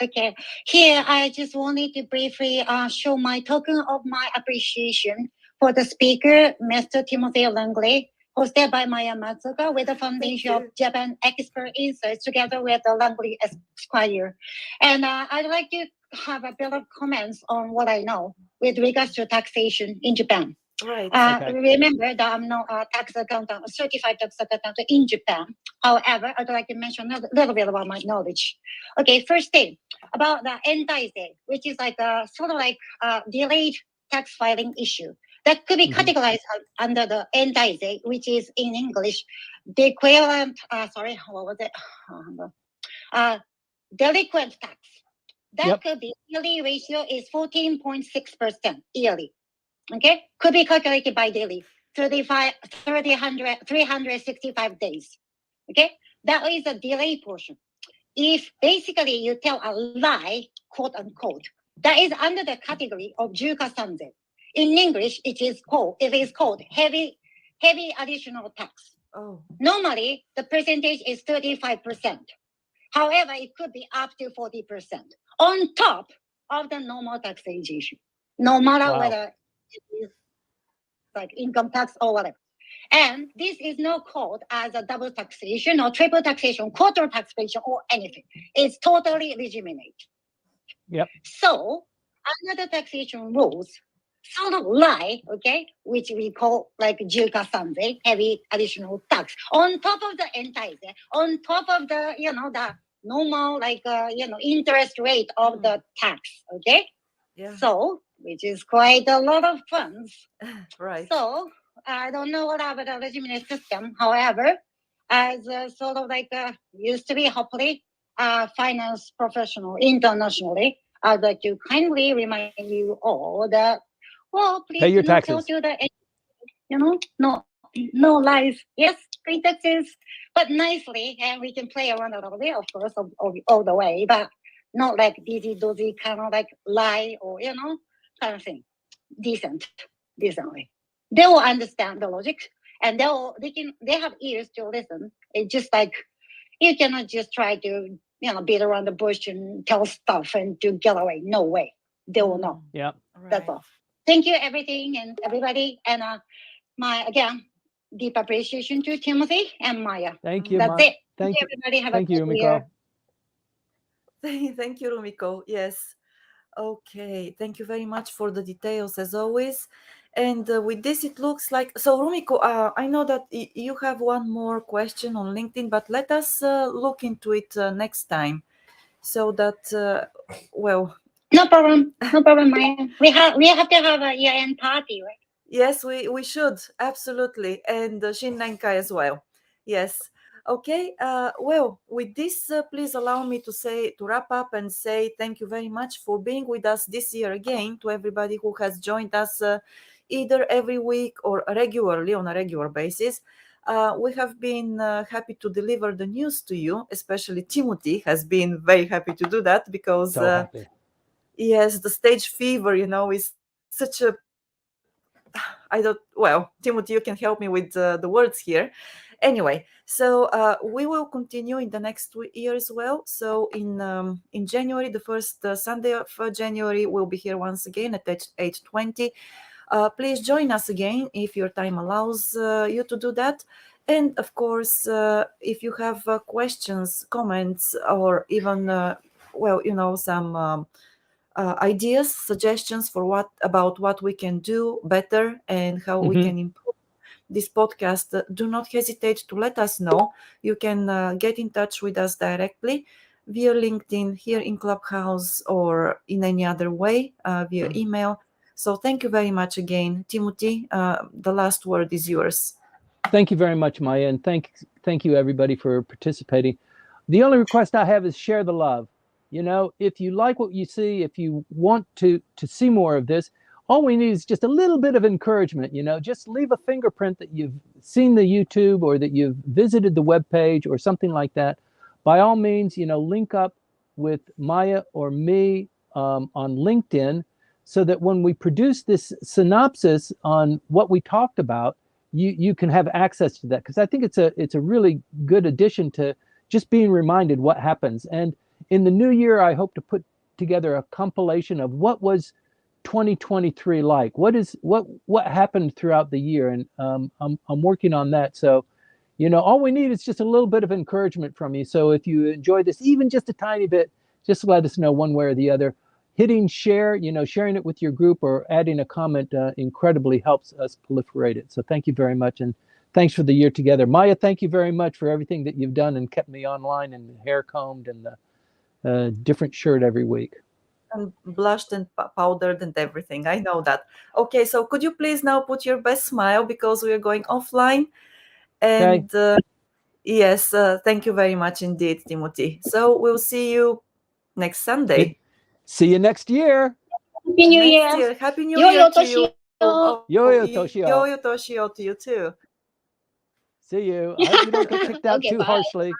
Okay. Here, I just wanted to briefly show my token of my appreciation for the speaker, Mr. Timothy Langley, hosted by Maya Matsuka with the Foundation of Japan Expert Insights together with the Langley Esquire. And I'd like to have a bit of comments on what I know with regards to taxation in Japan.
Right.
Okay. Remember that I'm not a tax accountant, a certified tax accountant in Japan. However, I'd like to mention a little bit about my knowledge. Okay, first thing about the entaise, which is like a sort of like a delayed tax filing issue that could be categorized under the entaise, which is in English the equivalent. Delinquent tax. That could be yearly ratio is 14.6% yearly. Okay, could be calculated by daily, 365 days. Okay, that is a delay portion. If basically you tell a lie, quote unquote, that is under the category of juka sanze. In English, it is called heavy additional tax.
Oh.
Normally, the percentage is 35%. However, it could be up to 40% on top of the normal taxation, no matter whether it is like income tax or whatever. And this is not called as a double taxation or triple taxation, quarter taxation or anything. It's totally legitimate.
Yep.
So under the taxation rules, sort of lie, okay, which we call like juka sanze, heavy additional tax, on top of the entaise, on top of the, the normal interest rate of the tax, okay?
Yeah.
So, which is quite a lot of funds.
Right.
So, I don't know what about the legitimate system. However, as sort of like used to be hopefully finance professional internationally, I'd like to kindly remind you all that, please
pay your
do not
taxes.
tell you that, no lies. Yes, pretexts, but nicely, and we can play around a little bit, of course, all the way, but not like dizzy, kind of like lie or, kind of thing. Decently. They will understand the logic, and they have ears to listen. It's just like, you cannot just try to, beat around the bush and tell stuff and to get away. No way. They will know.
Yeah.
That's all. Thank you, everything and everybody. And my, again, deep appreciation to Timothy and Maya.
Thank you.
That's it. Thank you, everybody. Have
thank
a
you,
good
Rumiko.
year.
Thank you, Rumiko. Yes. Okay. Thank you very much for the details as always. And with this, it looks like, so Rumiko, I know that you have one more question on LinkedIn, but let us look into it next time so that, well.
No problem, Maya. We have to have a year-end party, right?
Yes, we should, absolutely. And Shinrankai as well. Yes. Okay. Well, with this, please allow me to wrap up and say thank you very much for being with us this year again, to everybody who has joined us either every week or regularly on a regular basis. We have been happy to deliver the news to you, especially Timothy has been very happy to do that because, yes, the stage fever, is such a, Timothy, you can help me with the words here. Anyway, so we will continue in the next year as well. So in January, the first Sunday of January, we'll be here once again at 8:20. Please join us again if your time allows you to do that. And of course, if you have questions, comments, or even, some ideas, suggestions for about what we can do better and how we can improve this podcast, do not hesitate to let us know. You can get in touch with us directly via LinkedIn, here in Clubhouse, or in any other way, via email. So thank you very much again, Timothy. The last word is yours.
Thank you very much, Maya, and thank you everybody for participating. The only request I have is share the love. If you like what you see, if you want to see more of this, all we need is just a little bit of encouragement. Just leave a fingerprint that you've seen the YouTube or that you've visited the webpage or something like that. By all means, link up with Maya or me on LinkedIn, so that when we produce this synopsis on what we talked about, you can have access to that, because I think it's a really good addition to just being reminded what happens. And in the new year, I hope to put together a compilation of what was 2023 like. What happened throughout the year, and I'm working on that. So, all we need is just a little bit of encouragement from you. So if you enjoy this, even just a tiny bit, just let us know one way or the other. Hitting share, sharing it with your group or adding a comment incredibly helps us proliferate it. So thank you very much, and thanks for the year together. Maya, thank you very much for everything that you've done and kept me online and hair combed and the different shirt every week.
And blushed and powdered and everything. I know that. Okay, so could you please now put your best smile, because we are going offline. And yes, thank you very much indeed, Timothy. So we'll see you next Sunday.
See you next year.
Happy New Year.
Happy New Year to you.
Yo-yo Toshio.
Yo-yo Toshio to you too.
See you. I hope you don't get kicked out too harshly.